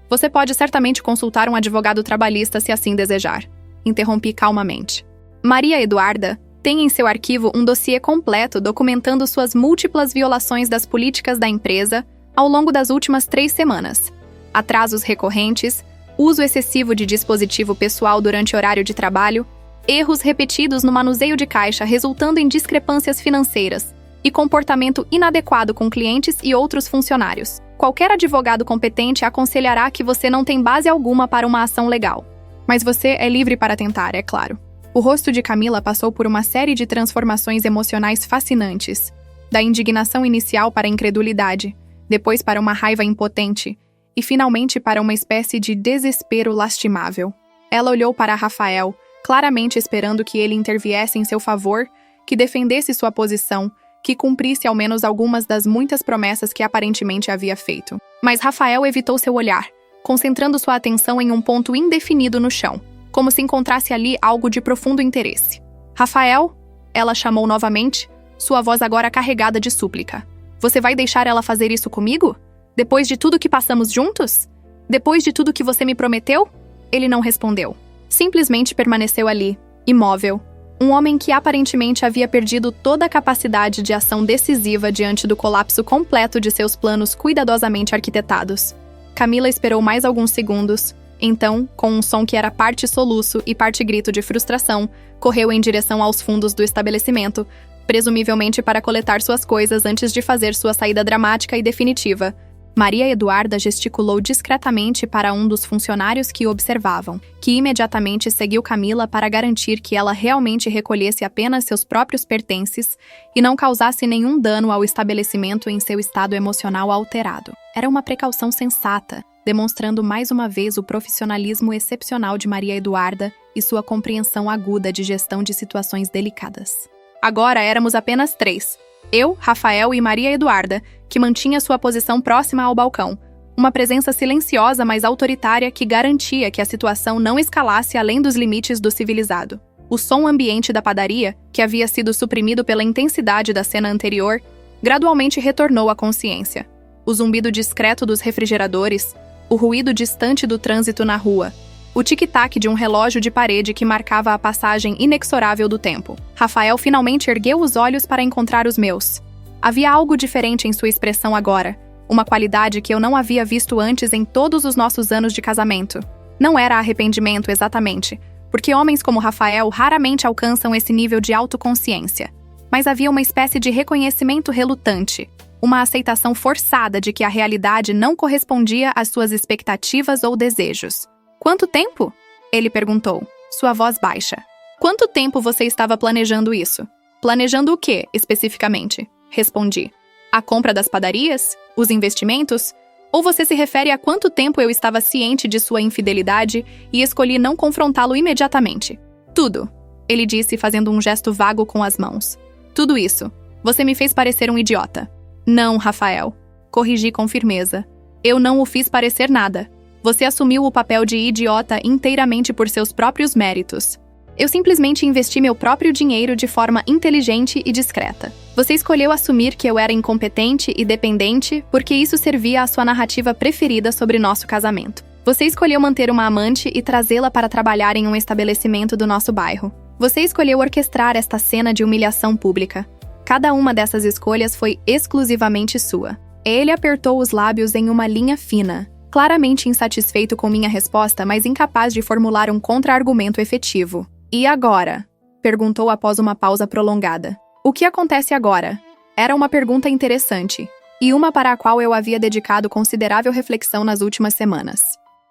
Você pode certamente consultar um advogado trabalhista se assim desejar." Interrompi calmamente. "Maria Eduarda tem em seu arquivo um dossiê completo documentando suas múltiplas violações das políticas da empresa ao longo das últimas 3 semanas. Atrasos recorrentes, uso excessivo de dispositivo pessoal durante horário de trabalho, erros repetidos no manuseio de caixa resultando em discrepâncias financeiras e comportamento inadequado com clientes e outros funcionários. Qualquer advogado competente aconselhará que você não tem base alguma para uma ação legal. Mas você é livre para tentar, é claro." O rosto de Camila passou por uma série de transformações emocionais fascinantes, da indignação inicial para a incredulidade, depois para uma raiva impotente e finalmente para uma espécie de desespero lastimável. Ela olhou para Rafael, claramente esperando que ele interviesse em seu favor, que defendesse sua posição, que cumprisse ao menos algumas das muitas promessas que aparentemente havia feito. Mas Rafael evitou seu olhar, concentrando sua atenção em um ponto indefinido no chão, como se encontrasse ali algo de profundo interesse. "Rafael?" ela chamou novamente, sua voz agora carregada de súplica. "Você vai deixar ela fazer isso comigo? Depois de tudo que passamos juntos? Depois de tudo que você me prometeu?" Ele não respondeu. Simplesmente permaneceu ali, imóvel. Um homem que aparentemente havia perdido toda a capacidade de ação decisiva diante do colapso completo de seus planos cuidadosamente arquitetados. Camila esperou mais alguns segundos. Então, com um som que era parte soluço e parte grito de frustração, correu em direção aos fundos do estabelecimento, presumivelmente para coletar suas coisas antes de fazer sua saída dramática e definitiva. Maria Eduarda gesticulou discretamente para um dos funcionários que observavam, que imediatamente seguiu Camila para garantir que ela realmente recolhesse apenas seus próprios pertences e não causasse nenhum dano ao estabelecimento em seu estado emocional alterado. Era uma precaução sensata, demonstrando mais uma vez o profissionalismo excepcional de Maria Eduarda e sua compreensão aguda de gestão de situações delicadas. Agora éramos apenas 3. Eu, Rafael e Maria Eduarda, que mantinha sua posição próxima ao balcão, Uma presença silenciosa, mas autoritária, que garantia que a situação não escalasse além dos limites do civilizado. O som ambiente da padaria, que havia sido suprimido pela intensidade da cena anterior, gradualmente retornou à consciência. O zumbido discreto dos refrigeradores, o ruído distante do trânsito na rua, o tic-tac de um relógio de parede que marcava a passagem inexorável do tempo. Rafael finalmente ergueu os olhos para encontrar os meus. Havia algo diferente em sua expressão agora, uma qualidade que eu não havia visto antes em todos os nossos anos de casamento. Não era arrependimento exatamente, porque homens como Rafael raramente alcançam esse nível de autoconsciência. Mas havia uma espécie de reconhecimento relutante, uma aceitação forçada de que a realidade não correspondia às suas expectativas ou desejos. "Quanto tempo?" ele perguntou, sua voz baixa. "Quanto tempo você estava planejando isso?" "Planejando o quê, especificamente?" Respondi. "A compra das padarias? Os investimentos? Ou você se refere a quanto tempo eu estava ciente de sua infidelidade e escolhi não confrontá-lo imediatamente?" "Tudo", ele disse fazendo um gesto vago com as mãos. "Tudo isso. Você me fez parecer um idiota." "Não, Rafael." Corrigi com firmeza. "Eu não o fiz parecer nada. Você assumiu o papel de idiota inteiramente por seus próprios méritos. Eu simplesmente investi meu próprio dinheiro de forma inteligente e discreta. Você escolheu assumir que eu era incompetente e dependente porque isso servia à sua narrativa preferida sobre nosso casamento. Você escolheu manter uma amante e trazê-la para trabalhar em um estabelecimento do nosso bairro. Você escolheu orquestrar esta cena de humilhação pública. Cada uma dessas escolhas foi exclusivamente sua." Ele apertou os lábios em uma linha fina, claramente insatisfeito com minha resposta, mas incapaz de formular um contra-argumento efetivo. "E agora?" perguntou após uma pausa prolongada. "O que acontece agora?" Era uma pergunta interessante, e uma para a qual eu havia dedicado considerável reflexão nas últimas semanas.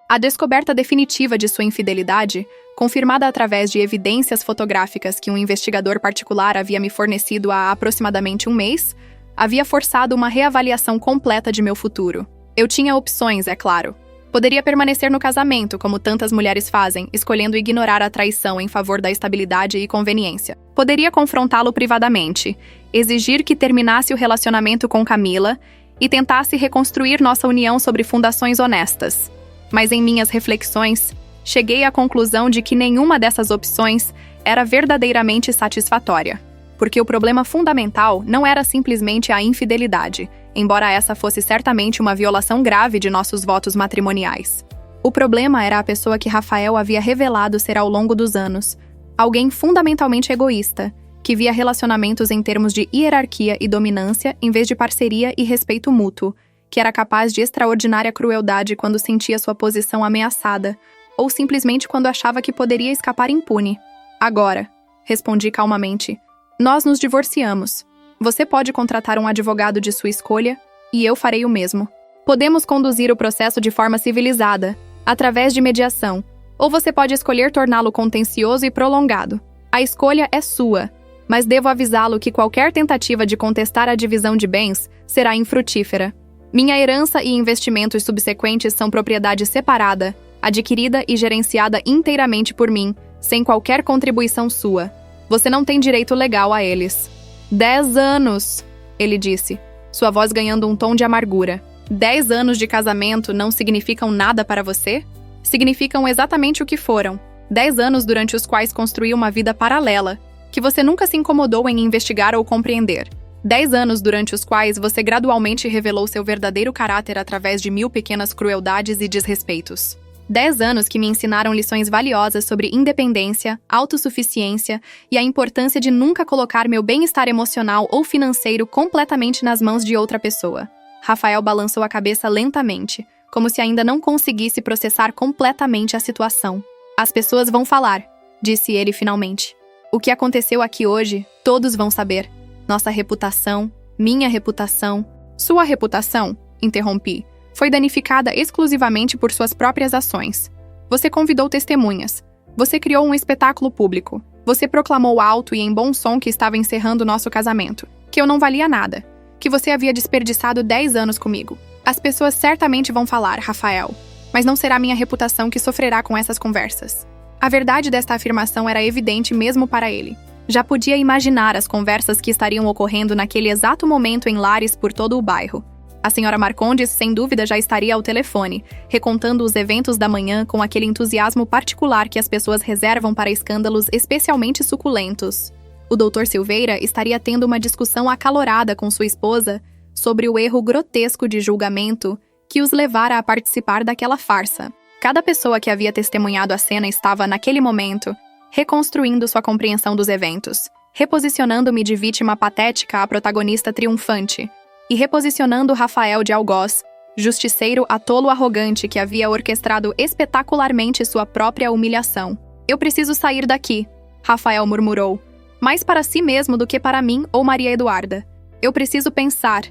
A descoberta definitiva de sua infidelidade, confirmada através de evidências fotográficas que um investigador particular havia me fornecido há aproximadamente um mês, havia forçado uma reavaliação completa de meu futuro. Eu tinha opções, é claro. Poderia permanecer no casamento, como tantas mulheres fazem, escolhendo ignorar a traição em favor da estabilidade e conveniência. Poderia confrontá-lo privadamente, exigir que terminasse o relacionamento com Camila e tentasse reconstruir nossa união sobre fundações honestas. Mas em minhas reflexões, cheguei à conclusão de que nenhuma dessas opções era verdadeiramente satisfatória. Porque o problema fundamental não era simplesmente a infidelidade, embora essa fosse certamente uma violação grave de nossos votos matrimoniais. O problema era a pessoa que Rafael havia revelado ser ao longo dos anos, alguém fundamentalmente egoísta, que via relacionamentos em termos de hierarquia e dominância em vez de parceria e respeito mútuo, que era capaz de extraordinária crueldade quando sentia sua posição ameaçada, ou simplesmente quando achava que poderia escapar impune. "Agora", respondi calmamente, "nós nos divorciamos. Você pode contratar um advogado de sua escolha, e eu farei o mesmo. Podemos conduzir o processo de forma civilizada, através de mediação, ou você pode escolher torná-lo contencioso e prolongado. A escolha é sua, mas devo avisá-lo que qualquer tentativa de contestar a divisão de bens será infrutífera. Minha herança e investimentos subsequentes são propriedade separada, adquirida e gerenciada inteiramente por mim, sem qualquer contribuição sua. Você não tem direito legal a eles." 10 anos, ele disse, sua voz ganhando um tom de amargura. 10 anos de casamento não significam nada para você? Significam exatamente o que foram. 10 anos durante os quais construiu uma vida paralela, que você nunca se incomodou em investigar ou compreender. 10 anos durante os quais você gradualmente revelou seu verdadeiro caráter através de 1000 pequenas crueldades e desrespeitos. 10 anos que me ensinaram lições valiosas sobre independência, autossuficiência e a importância de nunca colocar meu bem-estar emocional ou financeiro completamente nas mãos de outra pessoa. Rafael balançou a cabeça lentamente, como se ainda não conseguisse processar completamente a situação. "As pessoas vão falar", disse ele finalmente. "O que aconteceu aqui hoje, todos vão saber. Nossa reputação, minha reputação." "Sua reputação", interrompi, "foi danificada exclusivamente por suas próprias ações. Você convidou testemunhas. Você criou um espetáculo público. Você proclamou alto e em bom som que estava encerrando nosso casamento, que eu não valia nada, que você havia desperdiçado 10 anos comigo. As pessoas certamente vão falar, Rafael, mas não será minha reputação que sofrerá com essas conversas." A verdade desta afirmação era evidente mesmo para ele. Já podia imaginar as conversas que estariam ocorrendo naquele exato momento em lares por todo o bairro. A senhora Marcondes, sem dúvida, já estaria ao telefone, recontando os eventos da manhã com aquele entusiasmo particular que as pessoas reservam para escândalos especialmente suculentos. O Dr. Silveira estaria tendo uma discussão acalorada com sua esposa sobre o erro grotesco de julgamento que os levara a participar daquela farsa. Cada pessoa que havia testemunhado a cena estava, naquele momento, reconstruindo sua compreensão dos eventos, reposicionando-me de vítima patética a protagonista triunfante, e reposicionando Rafael de Algoz, justiceiro atolo arrogante que havia orquestrado espetacularmente sua própria humilhação. Eu preciso sair daqui, Rafael murmurou, mais para si mesmo do que para mim ou Maria Eduarda. Eu preciso pensar.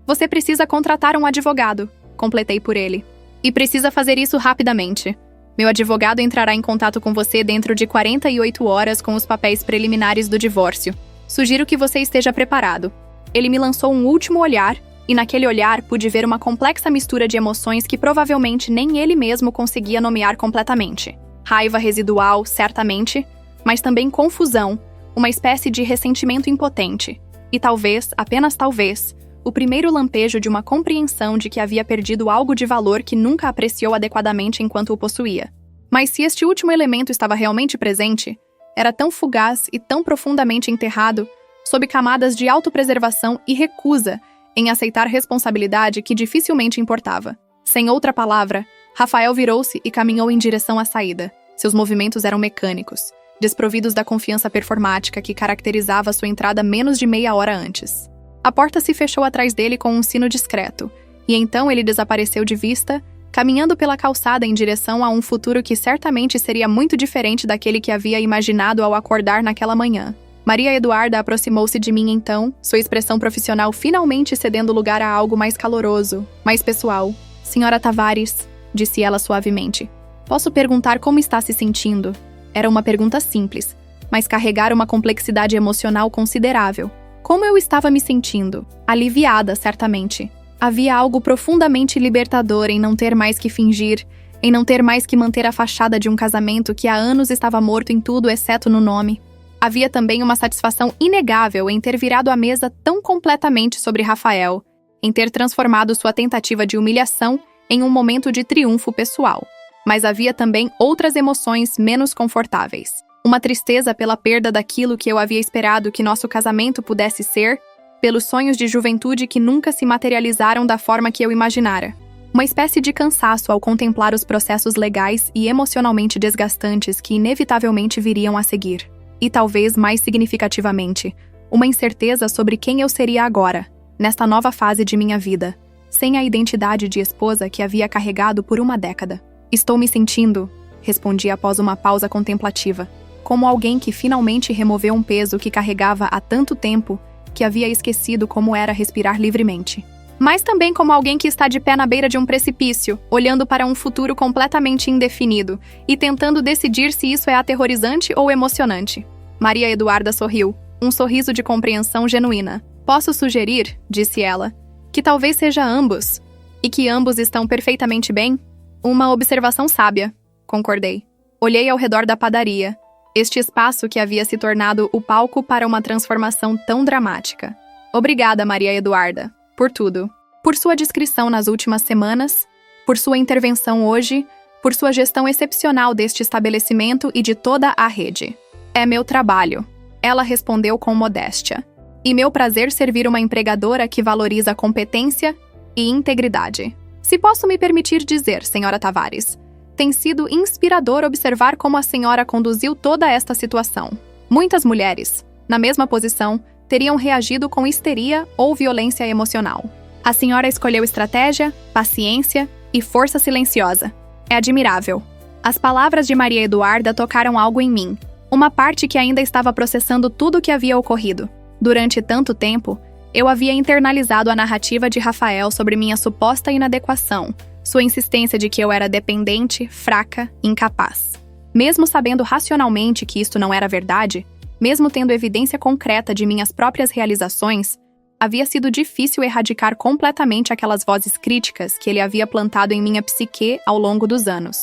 Você precisa contratar um advogado, completei por ele. E precisa fazer isso rapidamente. Meu advogado entrará em contato com você dentro de 48 horas com os papéis preliminares do divórcio. Sugiro que você esteja preparado. Ele me lançou um último olhar, e naquele olhar pude ver uma complexa mistura de emoções que provavelmente nem ele mesmo conseguia nomear completamente. Raiva residual, certamente, mas também confusão, uma espécie de ressentimento impotente. E talvez, apenas talvez, o primeiro lampejo de uma compreensão de que havia perdido algo de valor que nunca apreciou adequadamente enquanto o possuía. Mas se este último elemento estava realmente presente, era tão fugaz e tão profundamente enterrado, sob camadas de autopreservação e recusa em aceitar responsabilidade que dificilmente importava. Sem outra palavra, Rafael virou-se e caminhou em direção à saída. Seus movimentos eram mecânicos, desprovidos da confiança performática que caracterizava sua entrada menos de meia hora antes. A porta se fechou atrás dele com um sino discreto, e então ele desapareceu de vista, caminhando pela calçada em direção a um futuro que certamente seria muito diferente daquele que havia imaginado ao acordar naquela manhã. Maria Eduarda aproximou-se de mim então, sua expressão profissional finalmente cedendo lugar a algo mais caloroso, mais pessoal. Senhora Tavares, disse ela suavemente, posso perguntar como está se sentindo? Era uma pergunta simples, mas carregara uma complexidade emocional considerável. Como eu estava me sentindo? Aliviada, certamente. Havia algo profundamente libertador em não ter mais que fingir, em não ter mais que manter a fachada de um casamento que há anos estava morto em tudo exceto no nome. Havia também uma satisfação inegável em ter virado a mesa tão completamente sobre Rafael, em ter transformado sua tentativa de humilhação em um momento de triunfo pessoal. Mas havia também outras emoções menos confortáveis. Uma tristeza pela perda daquilo que eu havia esperado que nosso casamento pudesse ser, pelos sonhos de juventude que nunca se materializaram da forma que eu imaginara. Uma espécie de cansaço ao contemplar os processos legais e emocionalmente desgastantes que inevitavelmente viriam a seguir. E talvez mais significativamente, uma incerteza sobre quem eu seria agora, nesta nova fase de minha vida, sem a identidade de esposa que havia carregado por uma década. Estou me sentindo, respondi após uma pausa contemplativa, como alguém que finalmente removeu um peso que carregava há tanto tempo que havia esquecido como era respirar livremente. Mas também como alguém que está de pé na beira de um precipício, olhando para um futuro completamente indefinido e tentando decidir se isso é aterrorizante ou emocionante. Maria Eduarda sorriu, um sorriso de compreensão genuína. Posso sugerir, disse ela, que talvez seja ambos, e que ambos estão perfeitamente bem? Uma observação sábia, concordei. Olhei ao redor da padaria, este espaço que havia se tornado o palco para uma transformação tão dramática. Obrigada, Maria Eduarda, por tudo. Por sua descrição nas últimas semanas, por sua intervenção hoje, por sua gestão excepcional deste estabelecimento e de toda a rede. É meu trabalho, ela respondeu com modéstia. E meu prazer servir uma empregadora que valoriza competência e integridade. Se posso me permitir dizer, senhora Tavares, tem sido inspirador observar como a senhora conduziu toda esta situação. Muitas mulheres, na mesma posição, teriam reagido com histeria ou violência emocional. A senhora escolheu estratégia, paciência e força silenciosa. É admirável. As palavras de Maria Eduarda tocaram algo em mim, uma parte que ainda estava processando tudo o que havia ocorrido. Durante tanto tempo, eu havia internalizado a narrativa de Rafael sobre minha suposta inadequação, sua insistência de que eu era dependente, fraca, incapaz. Mesmo sabendo racionalmente que isto não era verdade, mesmo tendo evidência concreta de minhas próprias realizações, havia sido difícil erradicar completamente aquelas vozes críticas que ele havia plantado em minha psique ao longo dos anos.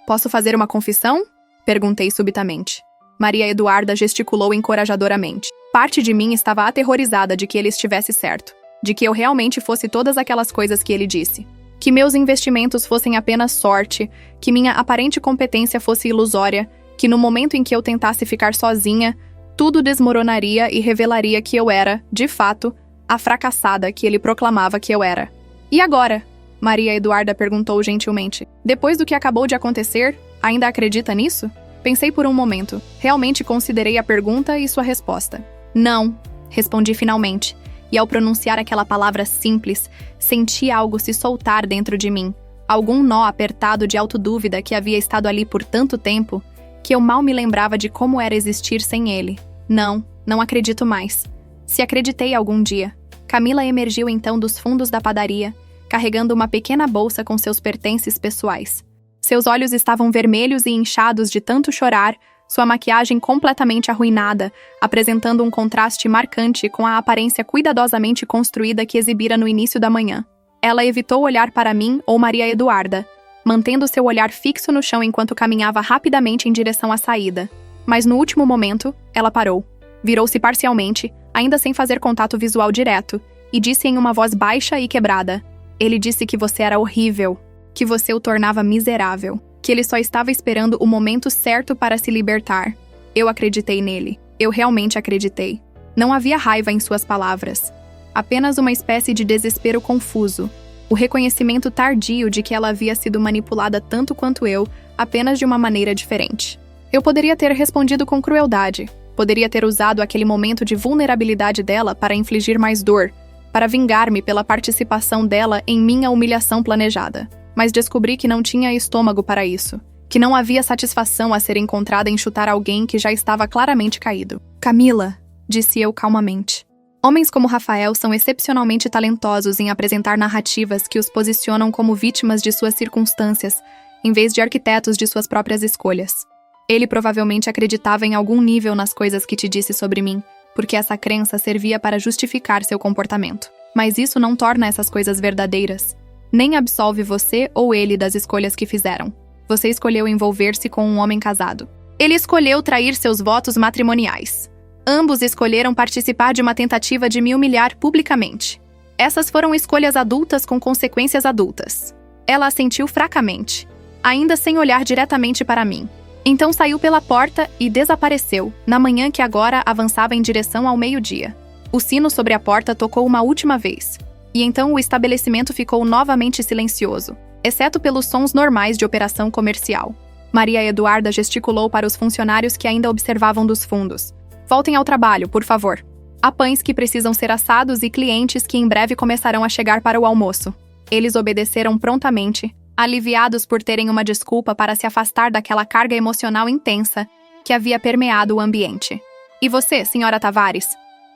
Posso fazer uma confissão? Perguntei subitamente. Maria Eduarda gesticulou encorajadoramente. Parte de mim estava aterrorizada de que ele estivesse certo. de que eu realmente fosse todas aquelas coisas que ele disse. Que meus investimentos fossem apenas sorte, que minha aparente competência fosse ilusória, que no momento em que eu tentasse ficar sozinha, tudo desmoronaria e revelaria que eu era, de fato, a fracassada que ele proclamava que eu era. E agora? Maria Eduarda perguntou gentilmente. Depois do que acabou de acontecer, ainda acredita nisso? Pensei por um momento. Realmente considerei a pergunta e sua resposta. Não, respondi finalmente. E ao pronunciar aquela palavra simples, senti algo se soltar dentro de mim. Algum nó apertado de autodúvida que havia estado ali por tanto tempo, que eu mal me lembrava de como era existir sem ele. Não acredito mais. Se acreditei algum dia. Camila emergiu então dos fundos da padaria, carregando uma pequena bolsa com seus pertences pessoais. Seus olhos estavam vermelhos e inchados de tanto chorar, sua maquiagem completamente arruinada, apresentando um contraste marcante com a aparência cuidadosamente construída que exibira no início da manhã. Ela evitou olhar para mim ou Maria Eduarda, mantendo seu olhar fixo no chão enquanto caminhava rapidamente em direção à saída. Mas no último momento, ela parou. Virou-se parcialmente, ainda sem fazer contato visual direto, e disse em uma voz baixa e quebrada: "Ele disse que você era horrível, que você o tornava miserável, que ele só estava esperando o momento certo para se libertar. Eu acreditei nele. Eu realmente acreditei. Não havia raiva em suas palavras. Apenas uma espécie de desespero confuso. O reconhecimento tardio de que ela havia sido manipulada tanto quanto eu, apenas de uma maneira diferente. Eu poderia ter respondido com crueldade. Poderia ter usado aquele momento de vulnerabilidade dela para infligir mais dor, para vingar-me pela participação dela em minha humilhação planejada. Mas descobri que não tinha estômago para isso, que não havia satisfação a ser encontrada em chutar alguém que já estava claramente caído. "Camila", disse eu calmamente. Homens como Rafael são excepcionalmente talentosos em apresentar narrativas que os posicionam como vítimas de suas circunstâncias, em vez de arquitetos de suas próprias escolhas. Ele provavelmente acreditava em algum nível nas coisas que te disse sobre mim, porque essa crença servia para justificar seu comportamento. Mas isso não torna essas coisas verdadeiras. Nem absolve você ou ele das escolhas que fizeram. Você escolheu envolver-se com um homem casado. Ele escolheu trair seus votos matrimoniais. Ambos escolheram participar de uma tentativa de me humilhar publicamente. Essas foram escolhas adultas com consequências adultas. Ela assentiu fracamente, ainda sem olhar diretamente para mim. Então saiu pela porta e desapareceu, na manhã que agora avançava em direção ao meio-dia. O sino sobre a porta tocou uma última vez. E então o estabelecimento ficou novamente silencioso, exceto pelos sons normais de operação comercial. Maria Eduarda gesticulou para os funcionários que ainda observavam dos fundos. "Voltem ao trabalho, por favor. Há pães que precisam ser assados e clientes que em breve começarão a chegar para o almoço." Eles obedeceram prontamente, aliviados por terem uma desculpa para se afastar daquela carga emocional intensa que havia permeado o ambiente. "E você, senhora Tavares?"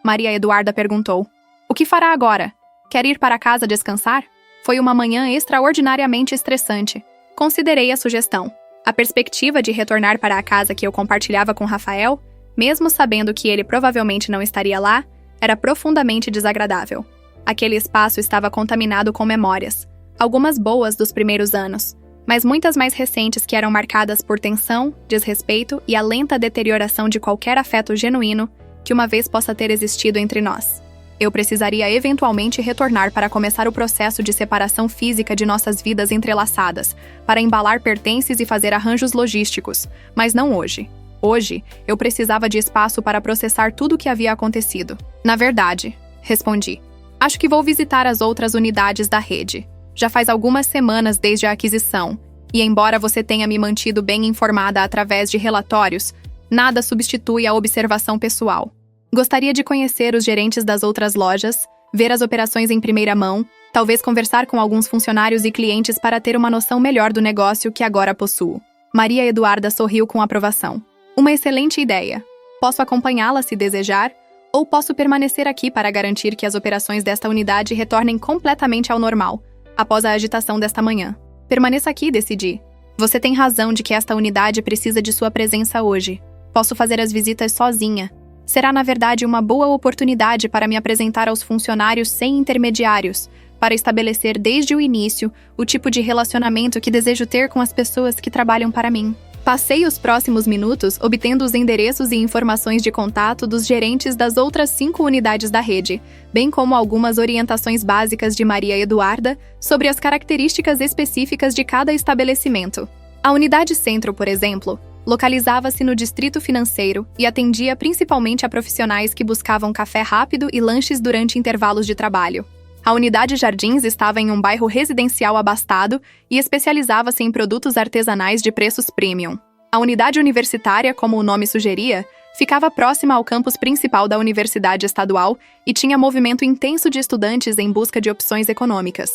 Maria Eduarda perguntou. "O que fará agora? Quer ir para casa descansar?" Foi uma manhã extraordinariamente estressante. Considerei a sugestão. A perspectiva de retornar para a casa que eu compartilhava com Rafael, mesmo sabendo que ele provavelmente não estaria lá, era profundamente desagradável. Aquele espaço estava contaminado com memórias, algumas boas dos primeiros anos, mas muitas mais recentes que eram marcadas por tensão, desrespeito e a lenta deterioração de qualquer afeto genuíno que uma vez possa ter existido entre nós. Eu precisaria eventualmente retornar para começar o processo de separação física de nossas vidas entrelaçadas, para embalar pertences e fazer arranjos logísticos, mas não hoje. Hoje, eu precisava de espaço para processar tudo o que havia acontecido. "Na verdade", respondi, "acho que vou visitar as outras unidades da rede. Já faz algumas semanas desde a aquisição, e embora você tenha me mantido bem informada através de relatórios, nada substitui a observação pessoal. Gostaria de conhecer os gerentes das outras lojas, ver as operações em primeira mão, talvez conversar com alguns funcionários e clientes para ter uma noção melhor do negócio que agora possuo." Maria Eduarda sorriu com aprovação. "Uma excelente ideia. Posso acompanhá-la se desejar, ou posso permanecer aqui para garantir que as operações desta unidade retornem completamente ao normal, após a agitação desta manhã. Permaneça aqui, decidi. Você tem razão de que esta unidade precisa de sua presença hoje. Posso fazer as visitas sozinha. Será, na verdade, uma boa oportunidade para me apresentar aos funcionários sem intermediários, para estabelecer desde o início o tipo de relacionamento que desejo ter com as pessoas que trabalham para mim." Passei os próximos minutos obtendo os endereços e informações de contato dos gerentes das outras 5 unidades da rede, bem como algumas orientações básicas de Maria Eduarda sobre as características específicas de cada estabelecimento. A unidade Centro, por exemplo, localizava-se no distrito financeiro e atendia principalmente a profissionais que buscavam café rápido e lanches durante intervalos de trabalho. A unidade Jardins estava em um bairro residencial abastado e especializava-se em produtos artesanais de preços premium. A unidade universitária, como o nome sugeria, ficava próxima ao campus principal da Universidade Estadual e tinha movimento intenso de estudantes em busca de opções econômicas.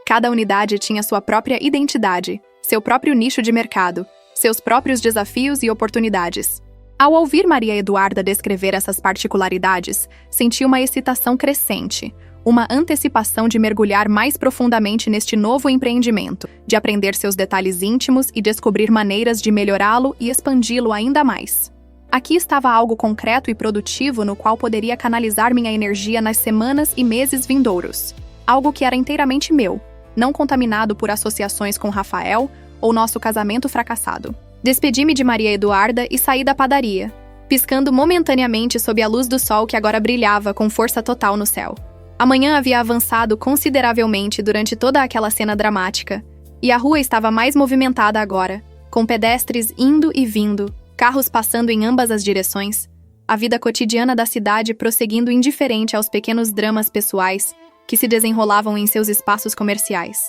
Cada unidade tinha sua própria identidade, seu próprio nicho de mercado, seus próprios desafios e oportunidades. Ao ouvir Maria Eduarda descrever essas particularidades, senti uma excitação crescente, uma antecipação de mergulhar mais profundamente neste novo empreendimento, de aprender seus detalhes íntimos e descobrir maneiras de melhorá-lo e expandi-lo ainda mais. Aqui estava algo concreto e produtivo no qual poderia canalizar minha energia nas semanas e meses vindouros. Algo que era inteiramente meu, não contaminado por associações com Rafael ou nosso casamento fracassado. Despedi-me de Maria Eduarda e saí da padaria, piscando momentaneamente sob a luz do sol que agora brilhava com força total no céu. A manhã havia avançado consideravelmente durante toda aquela cena dramática, e a rua estava mais movimentada agora, com pedestres indo e vindo, carros passando em ambas as direções, a vida cotidiana da cidade prosseguindo indiferente aos pequenos dramas pessoais que se desenrolavam em seus espaços comerciais.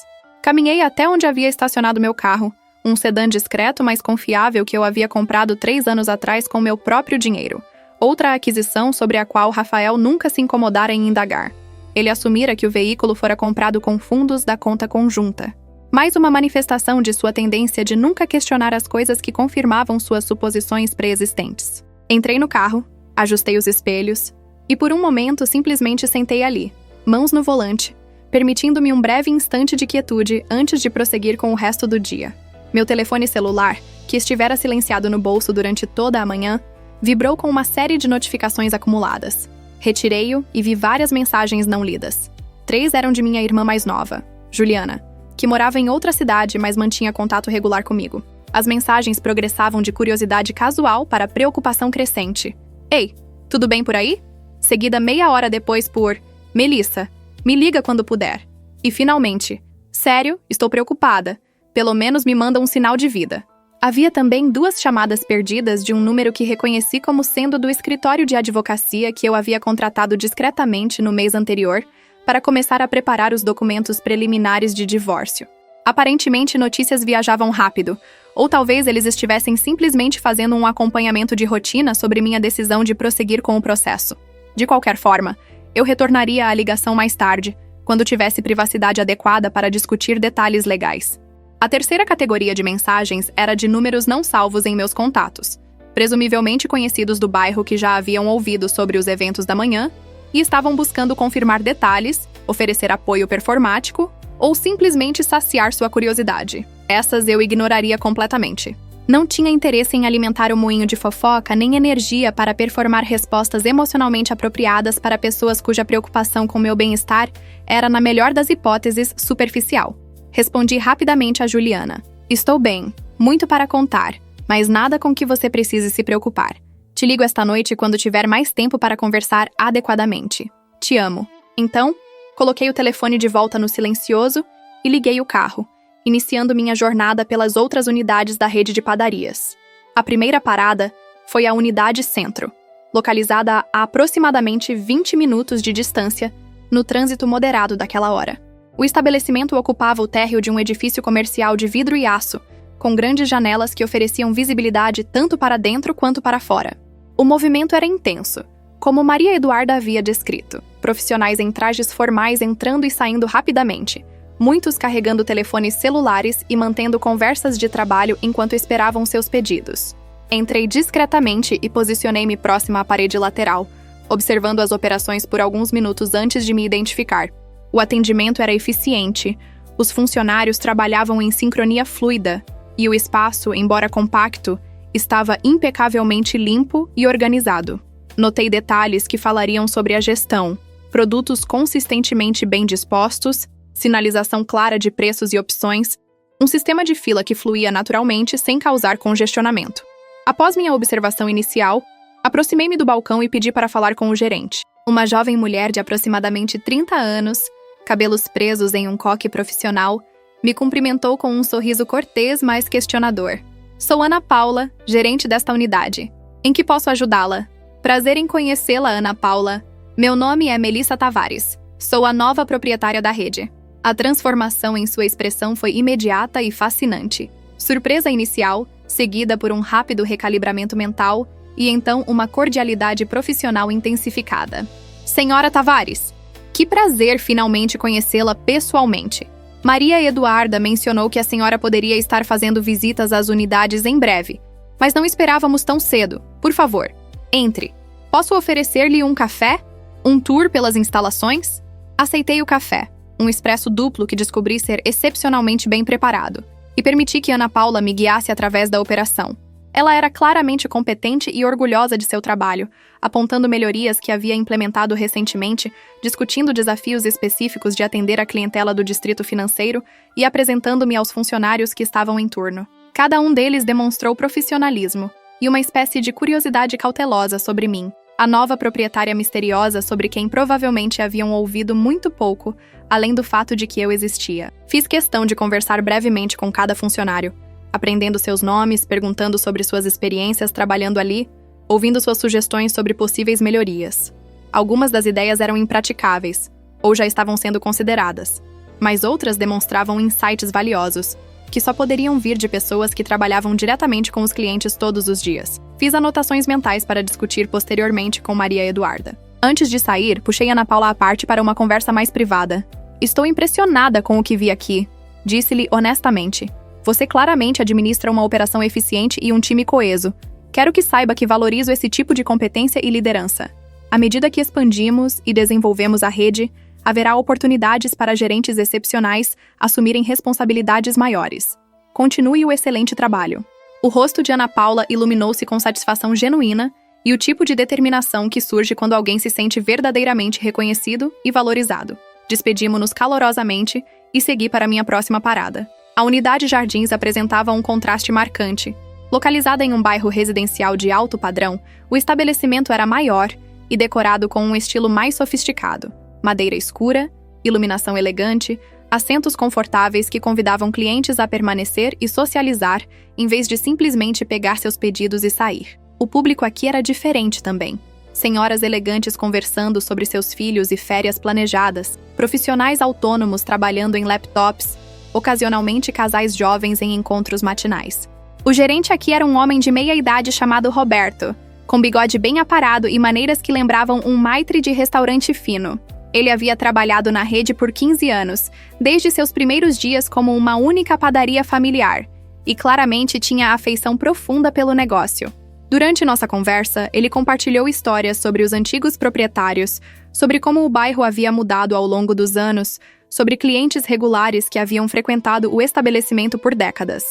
Caminhei até onde havia estacionado meu carro, um sedã discreto mas confiável que eu havia comprado 3 anos atrás com meu próprio dinheiro, outra aquisição sobre a qual Rafael nunca se incomodara em indagar. Ele assumira que o veículo fora comprado com fundos da conta conjunta. Mais uma manifestação de sua tendência de nunca questionar as coisas que confirmavam suas suposições pré-existentes. Entrei no carro, ajustei os espelhos e por um momento simplesmente sentei ali, mãos no volante, permitindo-me um breve instante de quietude antes de prosseguir com o resto do dia. Meu telefone celular, que estivera silenciado no bolso durante toda a manhã, vibrou com uma série de notificações acumuladas. Retirei-o e vi várias mensagens não lidas. 3 eram de minha irmã mais nova, Juliana, que morava em outra cidade, mas mantinha contato regular comigo. As mensagens progressavam de curiosidade casual para preocupação crescente. Ei, tudo bem por aí? Seguida meia hora depois por Melissa, me liga quando puder. E finalmente, sério, estou preocupada. Pelo menos me manda um sinal de vida. Havia também 2 chamadas perdidas de um número que reconheci como sendo do escritório de advocacia que eu havia contratado discretamente no mês anterior para começar a preparar os documentos preliminares de divórcio. Aparentemente, notícias viajavam rápido, ou talvez eles estivessem simplesmente fazendo um acompanhamento de rotina sobre minha decisão de prosseguir com o processo. De qualquer forma, eu retornaria à ligação mais tarde, quando tivesse privacidade adequada para discutir detalhes legais. A terceira categoria de mensagens era de números não salvos em meus contatos, presumivelmente conhecidos do bairro que já haviam ouvido sobre os eventos da manhã e estavam buscando confirmar detalhes, oferecer apoio performático ou simplesmente saciar sua curiosidade. Essas eu ignoraria completamente. Não tinha interesse em alimentar o moinho de fofoca nem energia para performar respostas emocionalmente apropriadas para pessoas cuja preocupação com meu bem-estar era, na melhor das hipóteses, superficial. Respondi rapidamente a Juliana. Estou bem, muito para contar, mas nada com que você precise se preocupar. Te ligo esta noite quando tiver mais tempo para conversar adequadamente. Te amo. Então, coloquei o telefone de volta no silencioso e liguei o carro, iniciando minha jornada pelas outras unidades da rede de padarias. A primeira parada foi a unidade Centro, localizada a aproximadamente 20 minutos de distância, no trânsito moderado daquela hora. O estabelecimento ocupava o térreo de um edifício comercial de vidro e aço, com grandes janelas que ofereciam visibilidade tanto para dentro quanto para fora. O movimento era intenso, como Maria Eduarda havia descrito. Profissionais em trajes formais entrando e saindo rapidamente, muitos carregando telefones celulares e mantendo conversas de trabalho enquanto esperavam seus pedidos. Entrei discretamente e posicionei-me próxima à parede lateral, observando as operações por alguns minutos antes de me identificar. O atendimento era eficiente, os funcionários trabalhavam em sincronia fluida e o espaço, embora compacto, estava impecavelmente limpo e organizado. Notei detalhes que falariam sobre a gestão, produtos consistentemente bem dispostos, sinalização clara de preços e opções, Um sistema de fila que fluía naturalmente sem causar congestionamento. Após minha observação inicial, aproximei-me do balcão e pedi para falar com o gerente. Uma jovem mulher de aproximadamente 30 anos, cabelos presos em um coque profissional, me cumprimentou com um sorriso cortês, mas questionador. Sou Ana Paula, gerente desta unidade. Em que posso ajudá-la? Prazer em conhecê-la, Ana Paula. Meu nome é Melissa Tavares. Sou a nova proprietária da rede. A transformação em sua expressão foi imediata e fascinante. Surpresa inicial, seguida por um rápido recalibramento mental e então uma cordialidade profissional intensificada. Senhora Tavares, que prazer finalmente conhecê-la pessoalmente. Maria Eduarda mencionou que a senhora poderia estar fazendo visitas às unidades em breve, mas não esperávamos tão cedo. Por favor, entre. Posso oferecer-lhe um café? Um tour pelas instalações? Aceitei o café, um expresso duplo que descobri ser excepcionalmente bem preparado, e permiti que Ana Paula me guiasse através da operação. Ela era claramente competente e orgulhosa de seu trabalho, apontando melhorias que havia implementado recentemente, discutindo desafios específicos de atender a clientela do distrito financeiro e apresentando-me aos funcionários que estavam em turno. Cada um deles demonstrou profissionalismo e uma espécie de curiosidade cautelosa sobre mim, a nova proprietária misteriosa sobre quem provavelmente haviam ouvido muito pouco, além do fato de que eu existia. Fiz questão de conversar brevemente com cada funcionário, aprendendo seus nomes, perguntando sobre suas experiências trabalhando ali, ouvindo suas sugestões sobre possíveis melhorias. Algumas das ideias eram impraticáveis, ou já estavam sendo consideradas, mas outras demonstravam insights valiosos, que só poderiam vir de pessoas que trabalhavam diretamente com os clientes todos os dias. Fiz anotações mentais para discutir posteriormente com Maria Eduarda. Antes de sair, puxei Ana Paula à parte para uma conversa mais privada. Estou impressionada com o que vi aqui, disse-lhe honestamente. Você claramente administra uma operação eficiente e um time coeso. Quero que saiba que valorizo esse tipo de competência e liderança. À medida que expandimos e desenvolvemos a rede, haverá oportunidades para gerentes excepcionais assumirem responsabilidades maiores. Continue o excelente trabalho. O rosto de Ana Paula iluminou-se com satisfação genuína e o tipo de determinação que surge quando alguém se sente verdadeiramente reconhecido e valorizado. Despedimo-nos calorosamente e segui para minha próxima parada. A unidade Jardins apresentava um contraste marcante. Localizada em um bairro residencial de alto padrão, o estabelecimento era maior e decorado com um estilo mais sofisticado. Madeira escura, iluminação elegante, assentos confortáveis que convidavam clientes a permanecer e socializar em vez de simplesmente pegar seus pedidos e sair. O público aqui era diferente também. Senhoras elegantes conversando sobre seus filhos e férias planejadas, profissionais autônomos trabalhando em laptops, ocasionalmente casais jovens em encontros matinais. O gerente aqui era um homem de meia-idade chamado Roberto, com bigode bem aparado e maneiras que lembravam um maitre de restaurante fino. Ele havia trabalhado na rede por 15 anos, desde seus primeiros dias como uma única padaria familiar, e claramente tinha afeição profunda pelo negócio. Durante nossa conversa, ele compartilhou histórias sobre os antigos proprietários, sobre como o bairro havia mudado ao longo dos anos, sobre clientes regulares que haviam frequentado o estabelecimento por décadas.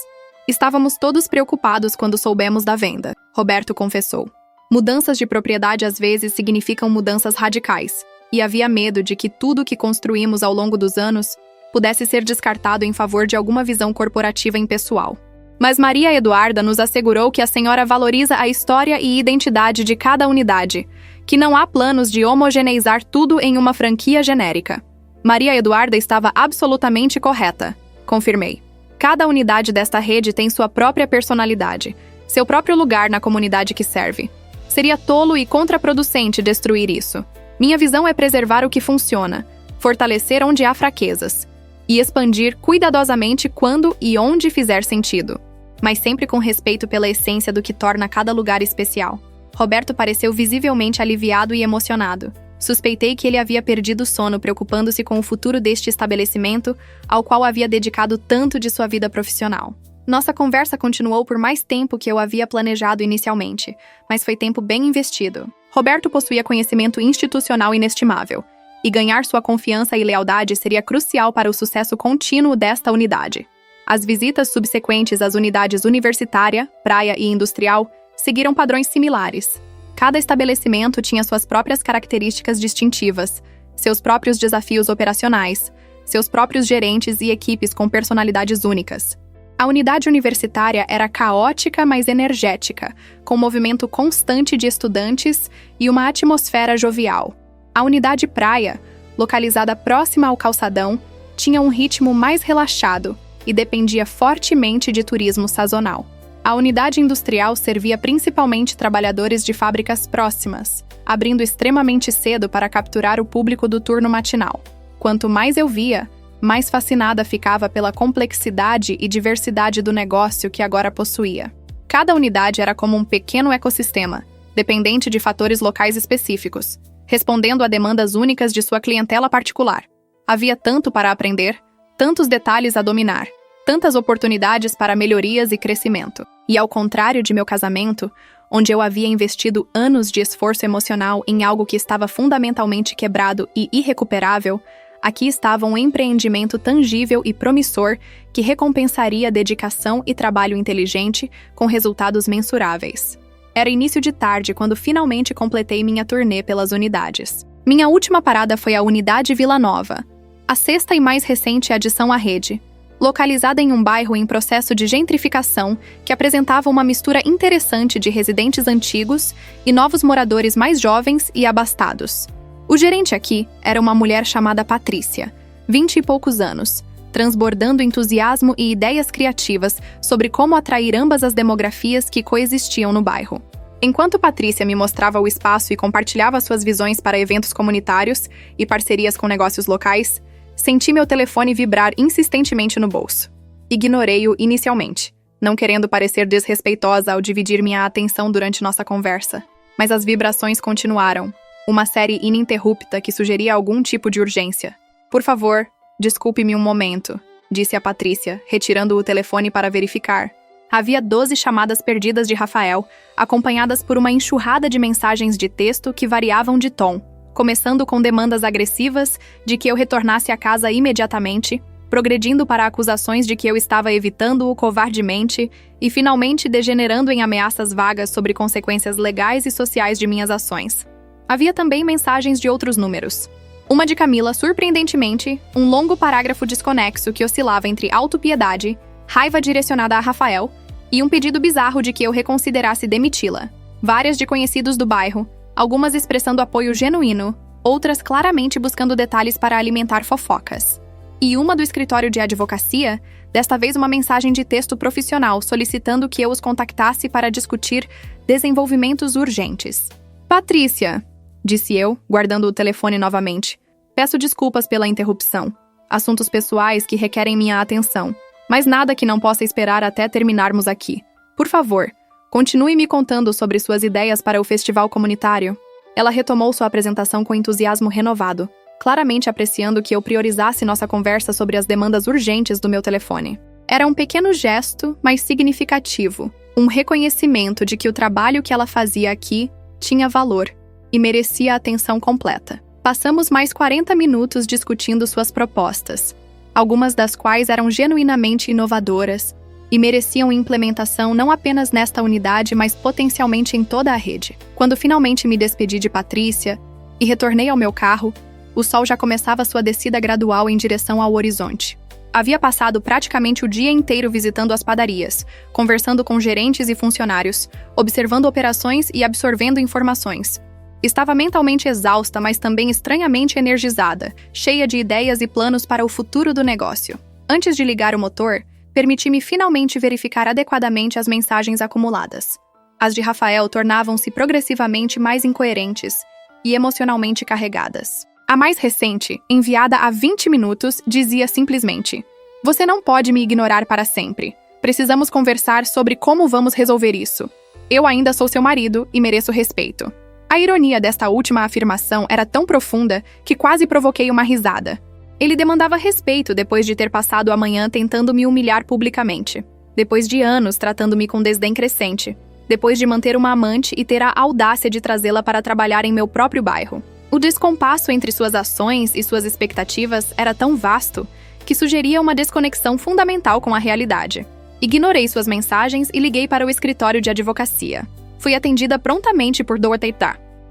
Estávamos todos preocupados quando soubemos da venda, Roberto confessou. Mudanças de propriedade às vezes significam mudanças radicais, e havia medo de que tudo o que construímos ao longo dos anos pudesse ser descartado em favor de alguma visão corporativa impessoal. Mas Maria Eduarda nos assegurou que a senhora valoriza a história e identidade de cada unidade, que não há planos de homogeneizar tudo em uma franquia genérica. Maria Eduarda estava absolutamente correta, confirmei. Cada unidade desta rede tem sua própria personalidade, seu próprio lugar na comunidade que serve. Seria tolo e contraproducente destruir isso. Minha visão é preservar o que funciona, fortalecer onde há fraquezas, e expandir cuidadosamente quando e onde fizer sentido, mas sempre com respeito pela essência do que torna cada lugar especial. Roberto pareceu visivelmente aliviado e emocionado. Suspeitei que ele havia perdido o sono preocupando-se com o futuro deste estabelecimento, ao qual havia dedicado tanto de sua vida profissional. Nossa conversa continuou por mais tempo que eu havia planejado inicialmente, mas foi tempo bem investido. Roberto possuía conhecimento institucional inestimável, e ganhar sua confiança e lealdade seria crucial para o sucesso contínuo desta unidade. As visitas subsequentes às unidades universitária, praia e industrial seguiram padrões similares. Cada estabelecimento tinha suas próprias características distintivas, seus próprios desafios operacionais, seus próprios gerentes e equipes com personalidades únicas. A unidade universitária era caótica, mas energética, com movimento constante de estudantes e uma atmosfera jovial. A unidade praia, localizada próxima ao calçadão, tinha um ritmo mais relaxado e dependia fortemente de turismo sazonal. A unidade industrial servia principalmente trabalhadores de fábricas próximas, abrindo extremamente cedo para capturar o público do turno matinal. Quanto mais eu via, mais fascinada ficava pela complexidade e diversidade do negócio que agora possuía. Cada unidade era como um pequeno ecossistema, dependente de fatores locais específicos, respondendo a demandas únicas de sua clientela particular. Havia tanto para aprender, tantos detalhes a dominar, tantas oportunidades para melhorias e crescimento. E ao contrário de meu casamento, onde eu havia investido anos de esforço emocional em algo que estava fundamentalmente quebrado e irrecuperável, aqui estava um empreendimento tangível e promissor que recompensaria dedicação e trabalho inteligente com resultados mensuráveis. Era início de tarde quando finalmente completei minha turnê pelas unidades. Minha última parada foi a Unidade Vila Nova, a sexta e mais recente adição à rede, localizada em um bairro em processo de gentrificação que apresentava uma mistura interessante de residentes antigos e novos moradores mais jovens e abastados. O gerente aqui era uma mulher chamada Patrícia, 20 e poucos anos, transbordando entusiasmo e ideias criativas sobre como atrair ambas as demografias que coexistiam no bairro. Enquanto Patrícia me mostrava o espaço e compartilhava suas visões para eventos comunitários e parcerias com negócios locais, senti meu telefone vibrar insistentemente no bolso. Ignorei-o inicialmente, não querendo parecer desrespeitosa ao dividir minha atenção durante nossa conversa. Mas as vibrações continuaram, uma série ininterrupta que sugeria algum tipo de urgência. Por favor, desculpe-me um momento, disse a Patrícia, retirando o telefone para verificar. Havia 12 chamadas perdidas de Rafael, acompanhadas por uma enxurrada de mensagens de texto que variavam de tom, começando com demandas agressivas de que eu retornasse à casa imediatamente, progredindo para acusações de que eu estava evitando-o covardemente e finalmente degenerando em ameaças vagas sobre consequências legais e sociais de minhas ações. Havia também mensagens de outros números. Uma de Camila, surpreendentemente, um longo parágrafo desconexo que oscilava entre autopiedade, raiva direcionada a Rafael e um pedido bizarro de que eu reconsiderasse demiti-la. Várias de conhecidos do bairro, algumas expressando apoio genuíno, outras claramente buscando detalhes para alimentar fofocas. E uma do escritório de advocacia, desta vez uma mensagem de texto profissional solicitando que eu os contactasse para discutir desenvolvimentos urgentes. Patrícia, disse eu, guardando o telefone novamente. Peço desculpas pela interrupção. Assuntos pessoais que requerem minha atenção, mas nada que não possa esperar até terminarmos aqui. Por favor, continue me contando sobre suas ideias para o festival comunitário. Ela retomou sua apresentação com entusiasmo renovado, claramente apreciando que eu priorizasse nossa conversa sobre as demandas urgentes do meu telefone. Era um pequeno gesto, mas significativo, um reconhecimento de que o trabalho que ela fazia aqui tinha valor e merecia a atenção completa. Passamos mais 40 minutos discutindo suas propostas, algumas das quais eram genuinamente inovadoras e mereciam implementação não apenas nesta unidade, mas potencialmente em toda a rede. Quando finalmente me despedi de Patrícia e retornei ao meu carro, o sol já começava sua descida gradual em direção ao horizonte. Havia passado praticamente o dia inteiro visitando as padarias, conversando com gerentes e funcionários, observando operações e absorvendo informações. Estava mentalmente exausta, mas também estranhamente energizada, cheia de ideias e planos para o futuro do negócio. Antes de ligar o motor, permiti-me finalmente verificar adequadamente as mensagens acumuladas. As de Rafael tornavam-se progressivamente mais incoerentes e emocionalmente carregadas. A mais recente, enviada há 20 minutos, dizia simplesmente: "Você não pode me ignorar para sempre. Precisamos conversar sobre como vamos resolver isso. Eu ainda sou seu marido e mereço respeito." A ironia desta última afirmação era tão profunda que quase provoquei uma risada. Ele demandava respeito depois de ter passado a manhã tentando me humilhar publicamente, depois de anos tratando-me com desdém crescente, depois de manter uma amante e ter a audácia de trazê-la para trabalhar em meu próprio bairro. O descompasso entre suas ações e suas expectativas era tão vasto que sugeria uma desconexão fundamental com a realidade. Ignorei suas mensagens e liguei para o escritório de advocacia. Fui atendida prontamente por Dorothy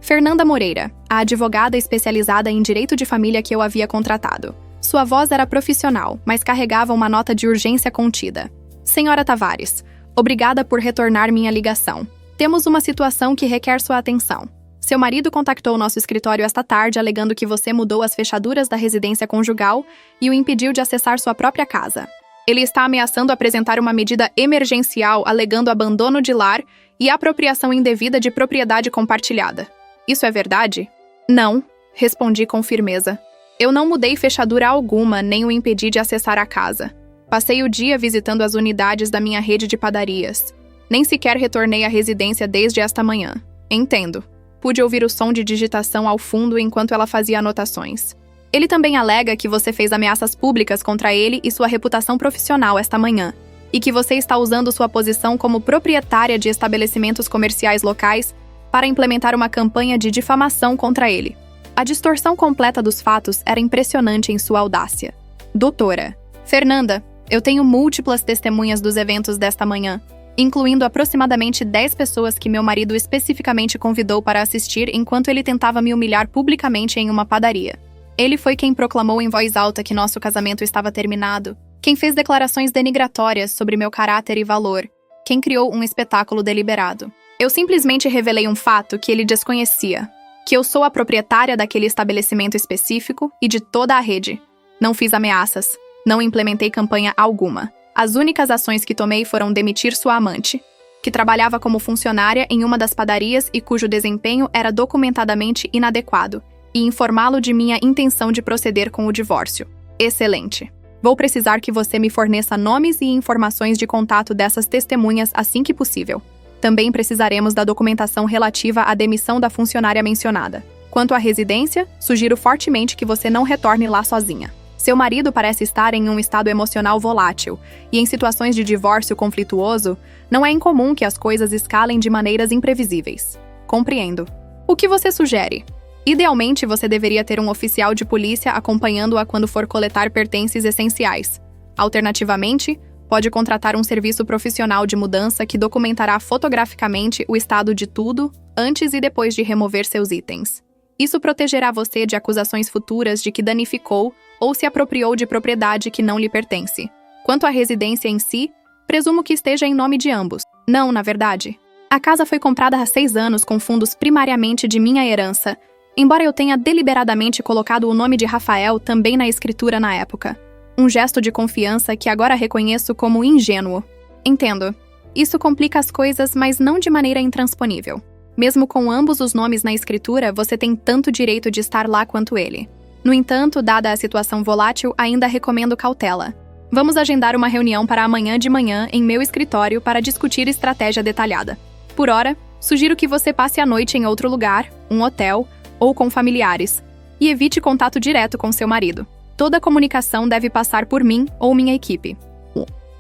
Fernanda Moreira, a advogada especializada em direito de família que eu havia contratado. Sua voz era profissional, mas carregava uma nota de urgência contida. Senhora Tavares, obrigada por retornar minha ligação. Temos uma situação que requer sua atenção. Seu marido contactou nosso escritório esta tarde alegando que você mudou as fechaduras da residência conjugal e o impediu de acessar sua própria casa. Ele está ameaçando apresentar uma medida emergencial alegando abandono de lar e apropriação indevida de propriedade compartilhada. Isso é verdade? Não, respondi com firmeza. Eu não mudei fechadura alguma nem o impedi de acessar a casa. Passei o dia visitando as unidades da minha rede de padarias. Nem sequer retornei à residência desde esta manhã. Entendo. Pude ouvir o som de digitação ao fundo enquanto ela fazia anotações. Ele também alega que você fez ameaças públicas contra ele e sua reputação profissional esta manhã, e que você está usando sua posição como proprietária de estabelecimentos comerciais locais para implementar uma campanha de difamação contra ele. A distorção completa dos fatos era impressionante em sua audácia. Doutora Fernanda, eu tenho múltiplas testemunhas dos eventos desta manhã, incluindo aproximadamente 10 pessoas que meu marido especificamente convidou para assistir enquanto ele tentava me humilhar publicamente em uma padaria. Ele foi quem proclamou em voz alta que nosso casamento estava terminado, quem fez declarações denigratórias sobre meu caráter e valor, quem criou um espetáculo deliberado. Eu simplesmente revelei um fato que ele desconhecia, que eu sou a proprietária daquele estabelecimento específico e de toda a rede. Não fiz ameaças, não implementei campanha alguma. As únicas ações que tomei foram demitir sua amante, que trabalhava como funcionária em uma das padarias e cujo desempenho era documentadamente inadequado, e informá-lo de minha intenção de proceder com o divórcio. Excelente. Vou precisar que você me forneça nomes e informações de contato dessas testemunhas assim que possível. Também precisaremos da documentação relativa à demissão da funcionária mencionada. Quanto à residência, sugiro fortemente que você não retorne lá sozinha. Seu marido parece estar em um estado emocional volátil, e em situações de divórcio conflituoso, não é incomum que as coisas escalem de maneiras imprevisíveis. Compreendo. O que você sugere? Idealmente, você deveria ter um oficial de polícia acompanhando-a quando for coletar pertences essenciais. Alternativamente, pode contratar um serviço profissional de mudança que documentará fotograficamente o estado de tudo antes e depois de remover seus itens. Isso protegerá você de acusações futuras de que danificou ou se apropriou de propriedade que não lhe pertence. Quanto à residência em si, presumo que esteja em nome de ambos. Não, na verdade. A casa foi comprada há 6 anos com fundos primariamente de minha herança, embora eu tenha deliberadamente colocado o nome de Rafael também na escritura na época. Um gesto de confiança que agora reconheço como ingênuo. Entendo. Isso complica as coisas, mas não de maneira intransponível. Mesmo com ambos os nomes na escritura, você tem tanto direito de estar lá quanto ele. No entanto, dada a situação volátil, ainda recomendo cautela. Vamos agendar uma reunião para amanhã de manhã em meu escritório para discutir estratégia detalhada. Por ora, sugiro que você passe a noite em outro lugar, um hotel, ou com familiares, e evite contato direto com seu marido. Toda comunicação deve passar por mim ou minha equipe.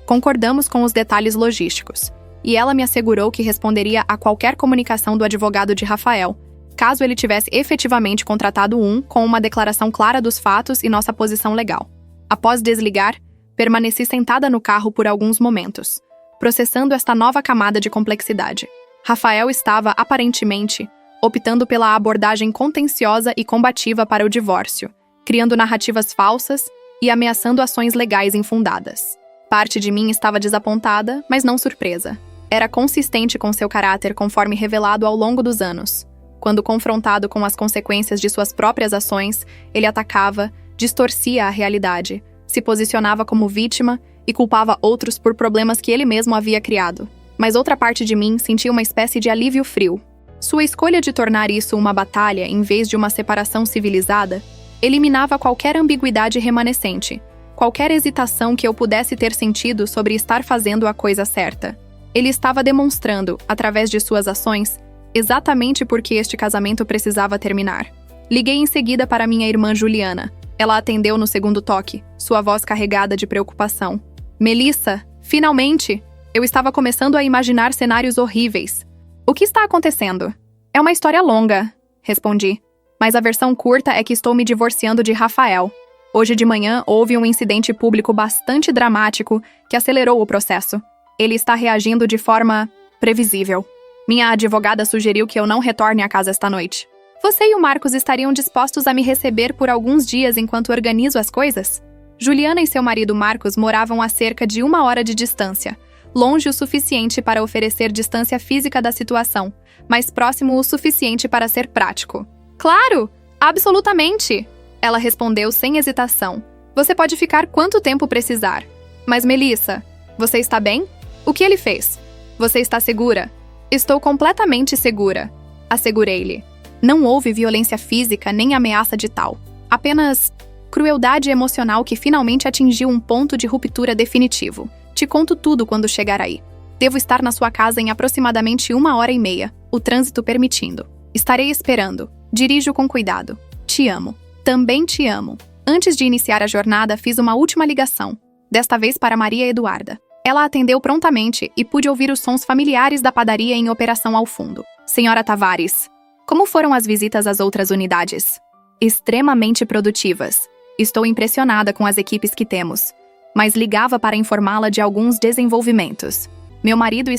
Concordamos com os detalhes logísticos, e ela me assegurou que responderia a qualquer comunicação do advogado de Rafael, caso ele tivesse efetivamente contratado com uma declaração clara dos fatos e nossa posição legal. Após desligar, permaneci sentada no carro por alguns momentos, processando esta nova camada de complexidade. Rafael estava, aparentemente, optando pela abordagem contenciosa e combativa para o divórcio, criando narrativas falsas e ameaçando ações legais infundadas. Parte de mim estava desapontada, mas não surpresa. Era consistente com seu caráter conforme revelado ao longo dos anos. Quando confrontado com as consequências de suas próprias ações, ele atacava, distorcia a realidade, se posicionava como vítima e culpava outros por problemas que ele mesmo havia criado. Mas outra parte de mim sentia uma espécie de alívio frio. Sua escolha de tornar isso uma batalha em vez de uma separação civilizada eliminava qualquer ambiguidade remanescente, qualquer hesitação que eu pudesse ter sentido sobre estar fazendo a coisa certa. Ele estava demonstrando, através de suas ações, exatamente por que este casamento precisava terminar. Liguei em seguida para minha irmã Juliana. Ela atendeu no segundo toque, sua voz carregada de preocupação. Melissa, finalmente! Eu estava começando a imaginar cenários horríveis. O que está acontecendo? É uma história longa, respondi. Mas a versão curta é que estou me divorciando de Rafael. Hoje de manhã houve um incidente público bastante dramático que acelerou o processo. Ele está reagindo de forma previsível. Minha advogada sugeriu que eu não retorne à casa esta noite. Você e o Marcos estariam dispostos a me receber por alguns dias enquanto organizo as coisas? Juliana e seu marido Marcos moravam a cerca de 1 hora de distância, longe o suficiente para oferecer distância física da situação, mas próximo o suficiente para ser prático. Claro! Absolutamente! Ela respondeu sem hesitação. Você pode ficar quanto tempo precisar. Mas Melissa, você está bem? O que ele fez? Você está segura? Estou completamente segura, assegurei-lhe. Não houve violência física nem ameaça de tal. Apenas crueldade emocional que finalmente atingiu um ponto de ruptura definitivo. Te conto tudo quando chegar aí. Devo estar na sua casa em aproximadamente 1 hora e meia, o trânsito permitindo. Estarei esperando. Dirijo com cuidado. Te amo. Também te amo. Antes de iniciar a jornada, fiz uma última ligação, desta vez para Maria Eduarda. Ela atendeu prontamente e pude ouvir os sons familiares da padaria em operação ao fundo. Senhora Tavares, como foram as visitas às outras unidades? Extremamente produtivas. Estou impressionada com as equipes que temos, mas ligava para informá-la de alguns desenvolvimentos. Meu marido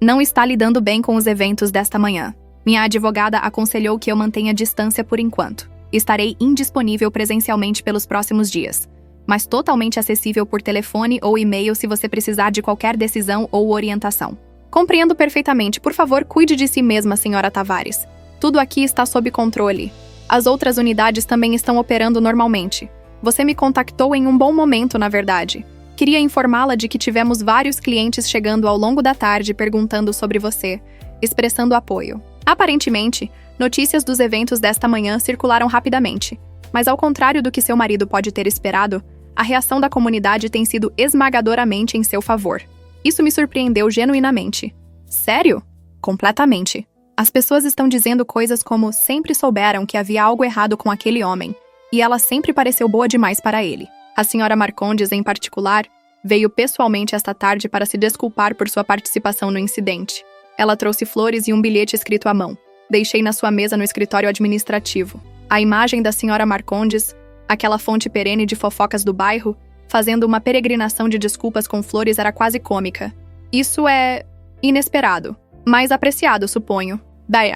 não está lidando bem com os eventos desta manhã. Minha advogada aconselhou que eu mantenha distância por enquanto. Estarei indisponível presencialmente pelos próximos dias, mas totalmente acessível por telefone ou e-mail se você precisar de qualquer decisão ou orientação. Compreendo perfeitamente. Por favor, cuide de si mesma, senhora Tavares. Tudo aqui está sob controle. As outras unidades também estão operando normalmente. Você me contactou em um bom momento, na verdade. Queria informá-la de que tivemos vários clientes chegando ao longo da tarde perguntando sobre você, expressando apoio. Aparentemente, notícias dos eventos desta manhã circularam rapidamente, mas ao contrário do que seu marido pode ter esperado, a reação da comunidade tem sido esmagadoramente em seu favor. Isso me surpreendeu genuinamente. Sério? Completamente. As pessoas estão dizendo coisas como sempre souberam que havia algo errado com aquele homem, e ela sempre pareceu boa demais para ele. A senhora Marcondes, em particular, veio pessoalmente esta tarde para se desculpar por sua participação no incidente. Ela trouxe flores e um bilhete escrito à mão. Deixei na sua mesa no escritório administrativo. A imagem da senhora Marcondes, aquela fonte perene de fofocas do bairro, fazendo uma peregrinação de desculpas com flores era quase cômica. Isso é inesperado, mas apreciado, suponho. Daí,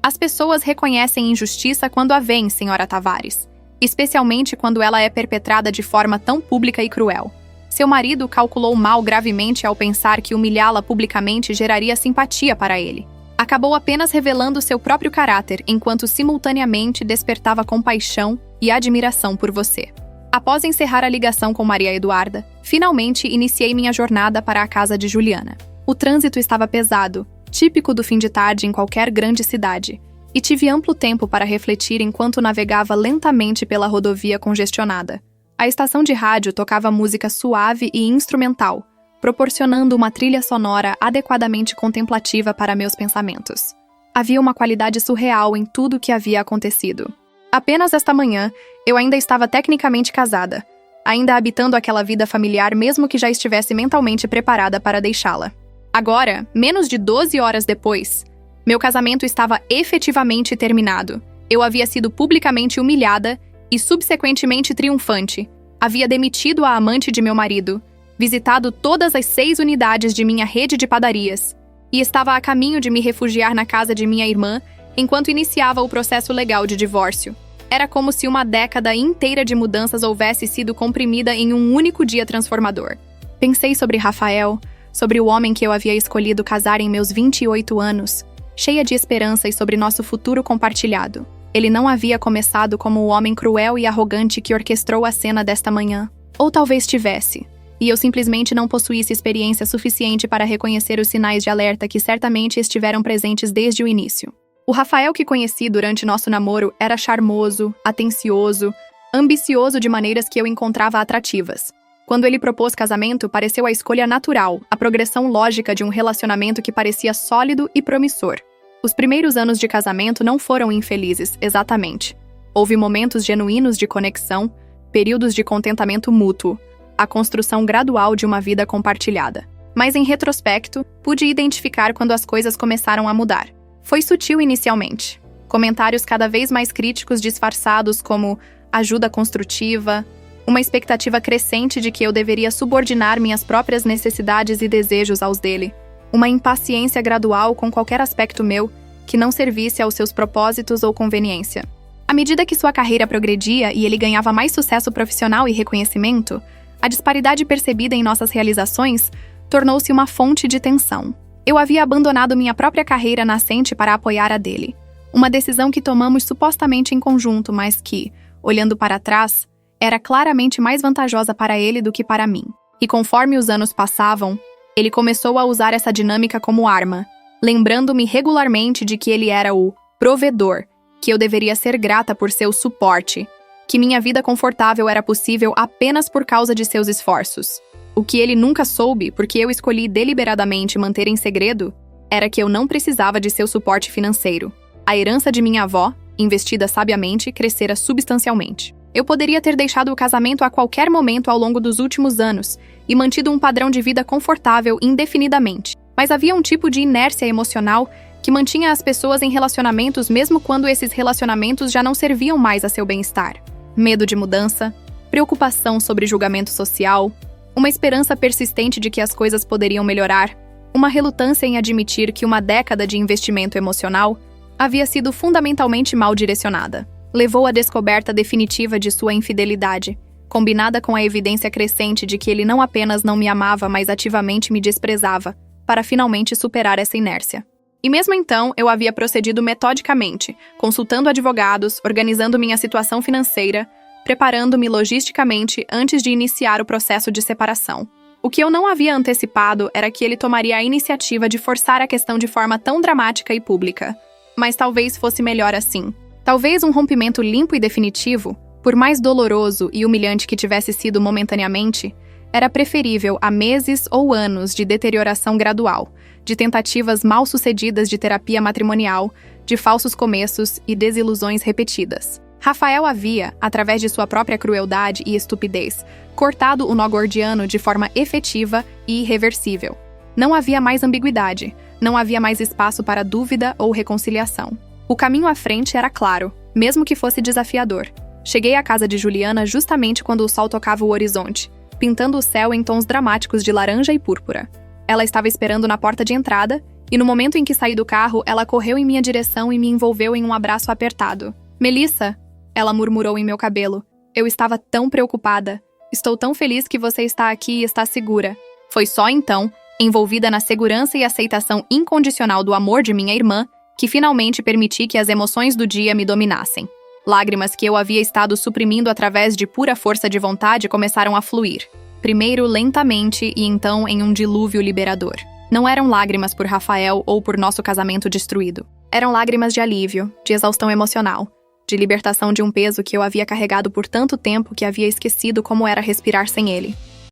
as pessoas reconhecem injustiça quando a veem, senhora Tavares, especialmente quando ela é perpetrada de forma tão pública e cruel. Seu marido calculou mal gravemente ao pensar que humilhá-la publicamente geraria simpatia para ele. Acabou apenas revelando seu próprio caráter, enquanto simultaneamente despertava compaixão e admiração por você. Após encerrar a ligação com Maria Eduarda, finalmente iniciei minha jornada para a casa de Juliana. O trânsito estava pesado, típico do fim de tarde em qualquer grande cidade, e tive amplo tempo para refletir enquanto navegava lentamente pela rodovia congestionada. A estação de rádio tocava música suave e instrumental, proporcionando uma trilha sonora adequadamente contemplativa para meus pensamentos. Havia uma qualidade surreal em tudo o que havia acontecido. Apenas esta manhã, eu ainda estava tecnicamente casada, ainda habitando aquela vida familiar mesmo que já estivesse mentalmente preparada para deixá-la. Agora, menos de 12 horas depois, meu casamento estava efetivamente terminado. Eu havia sido publicamente humilhada e subsequentemente triunfante. Havia demitido a amante de meu marido, visitado todas as 6 unidades de minha rede de padarias e estava a caminho de me refugiar na casa de minha irmã enquanto iniciava o processo legal de divórcio. Era como se uma década inteira de mudanças houvesse sido comprimida em um único dia transformador. Pensei sobre Rafael, sobre o homem que eu havia escolhido casar em meus 28 anos, cheia de esperança e sobre nosso futuro compartilhado. Ele não havia começado como o homem cruel e arrogante que orquestrou a cena desta manhã. Ou talvez tivesse, e eu simplesmente não possuísse experiência suficiente para reconhecer os sinais de alerta que certamente estiveram presentes desde o início. O Rafael que conheci durante nosso namoro era charmoso, atencioso, ambicioso de maneiras que eu encontrava atrativas. Quando ele propôs casamento, pareceu a escolha natural, a progressão lógica de um relacionamento que parecia sólido e promissor. Os primeiros anos de casamento não foram infelizes, exatamente. Houve momentos genuínos de conexão, períodos de contentamento mútuo, a construção gradual de uma vida compartilhada. Mas em retrospecto, pude identificar quando as coisas começaram a mudar. Foi sutil inicialmente. Comentários cada vez mais críticos disfarçados como ajuda construtiva, uma expectativa crescente de que eu deveria subordinar minhas próprias necessidades e desejos aos dele, uma impaciência gradual com qualquer aspecto meu que não servisse aos seus propósitos ou conveniência. À medida que sua carreira progredia e ele ganhava mais sucesso profissional e reconhecimento, a disparidade percebida em nossas realizações tornou-se uma fonte de tensão. Eu havia abandonado minha própria carreira nascente para apoiar a dele. Uma decisão que tomamos supostamente em conjunto, mas que, olhando para trás, era claramente mais vantajosa para ele do que para mim. E conforme os anos passavam, ele começou a usar essa dinâmica como arma, lembrando-me regularmente de que ele era o provedor, que eu deveria ser grata por seu suporte, que minha vida confortável era possível apenas por causa de seus esforços. O que ele nunca soube, porque eu escolhi deliberadamente manter em segredo, era que eu não precisava de seu suporte financeiro. A herança de minha avó, investida sabiamente, crescera substancialmente. Eu poderia ter deixado o casamento a qualquer momento ao longo dos últimos anos e mantido um padrão de vida confortável indefinidamente. Mas havia um tipo de inércia emocional que mantinha as pessoas em relacionamentos mesmo quando esses relacionamentos já não serviam mais a seu bem-estar. Medo de mudança, preocupação sobre julgamento social, uma esperança persistente de que as coisas poderiam melhorar, uma relutância em admitir que uma década de investimento emocional havia sido fundamentalmente mal direcionada. Levou à descoberta definitiva de sua infidelidade, combinada com a evidência crescente de que ele não apenas não me amava, mas ativamente me desprezava, para finalmente superar essa inércia. E mesmo então, eu havia procedido metodicamente, consultando advogados, organizando minha situação financeira, preparando-me logisticamente antes de iniciar o processo de separação. O que eu não havia antecipado era que ele tomaria a iniciativa de forçar a questão de forma tão dramática e pública. Mas talvez fosse melhor assim. Talvez um rompimento limpo e definitivo, por mais doloroso e humilhante que tivesse sido momentaneamente, era preferível a meses ou anos de deterioração gradual, de tentativas mal-sucedidas de terapia matrimonial, de falsos começos e desilusões repetidas. Rafael havia, através de sua própria crueldade e estupidez, cortado o nó gordiano de forma efetiva e irreversível. Não havia mais ambiguidade, não havia mais espaço para dúvida ou reconciliação. O caminho à frente era claro, mesmo que fosse desafiador. Cheguei à casa de Juliana justamente quando o sol tocava o horizonte, pintando o céu em tons dramáticos de laranja e púrpura. Ela estava esperando na porta de entrada, e no momento em que saí do carro, ela correu em minha direção e me envolveu em um abraço apertado. "Melissa", ela murmurou em meu cabelo. "Eu estava tão preocupada. Estou tão feliz que você está aqui e está segura." Foi só então, envolvida na segurança e aceitação incondicional do amor de minha irmã, que finalmente permiti que as emoções do dia me dominassem. Lágrimas que eu havia estado suprimindo através de pura força de vontade começaram a fluir. Primeiro lentamente e então em um dilúvio liberador. Não eram lágrimas por Rafael ou por nosso casamento destruído. Eram lágrimas de alívio, de exaustão emocional, de libertação de um peso que eu havia carregado por tanto tempo que havia esquecido como era respirar sem ele.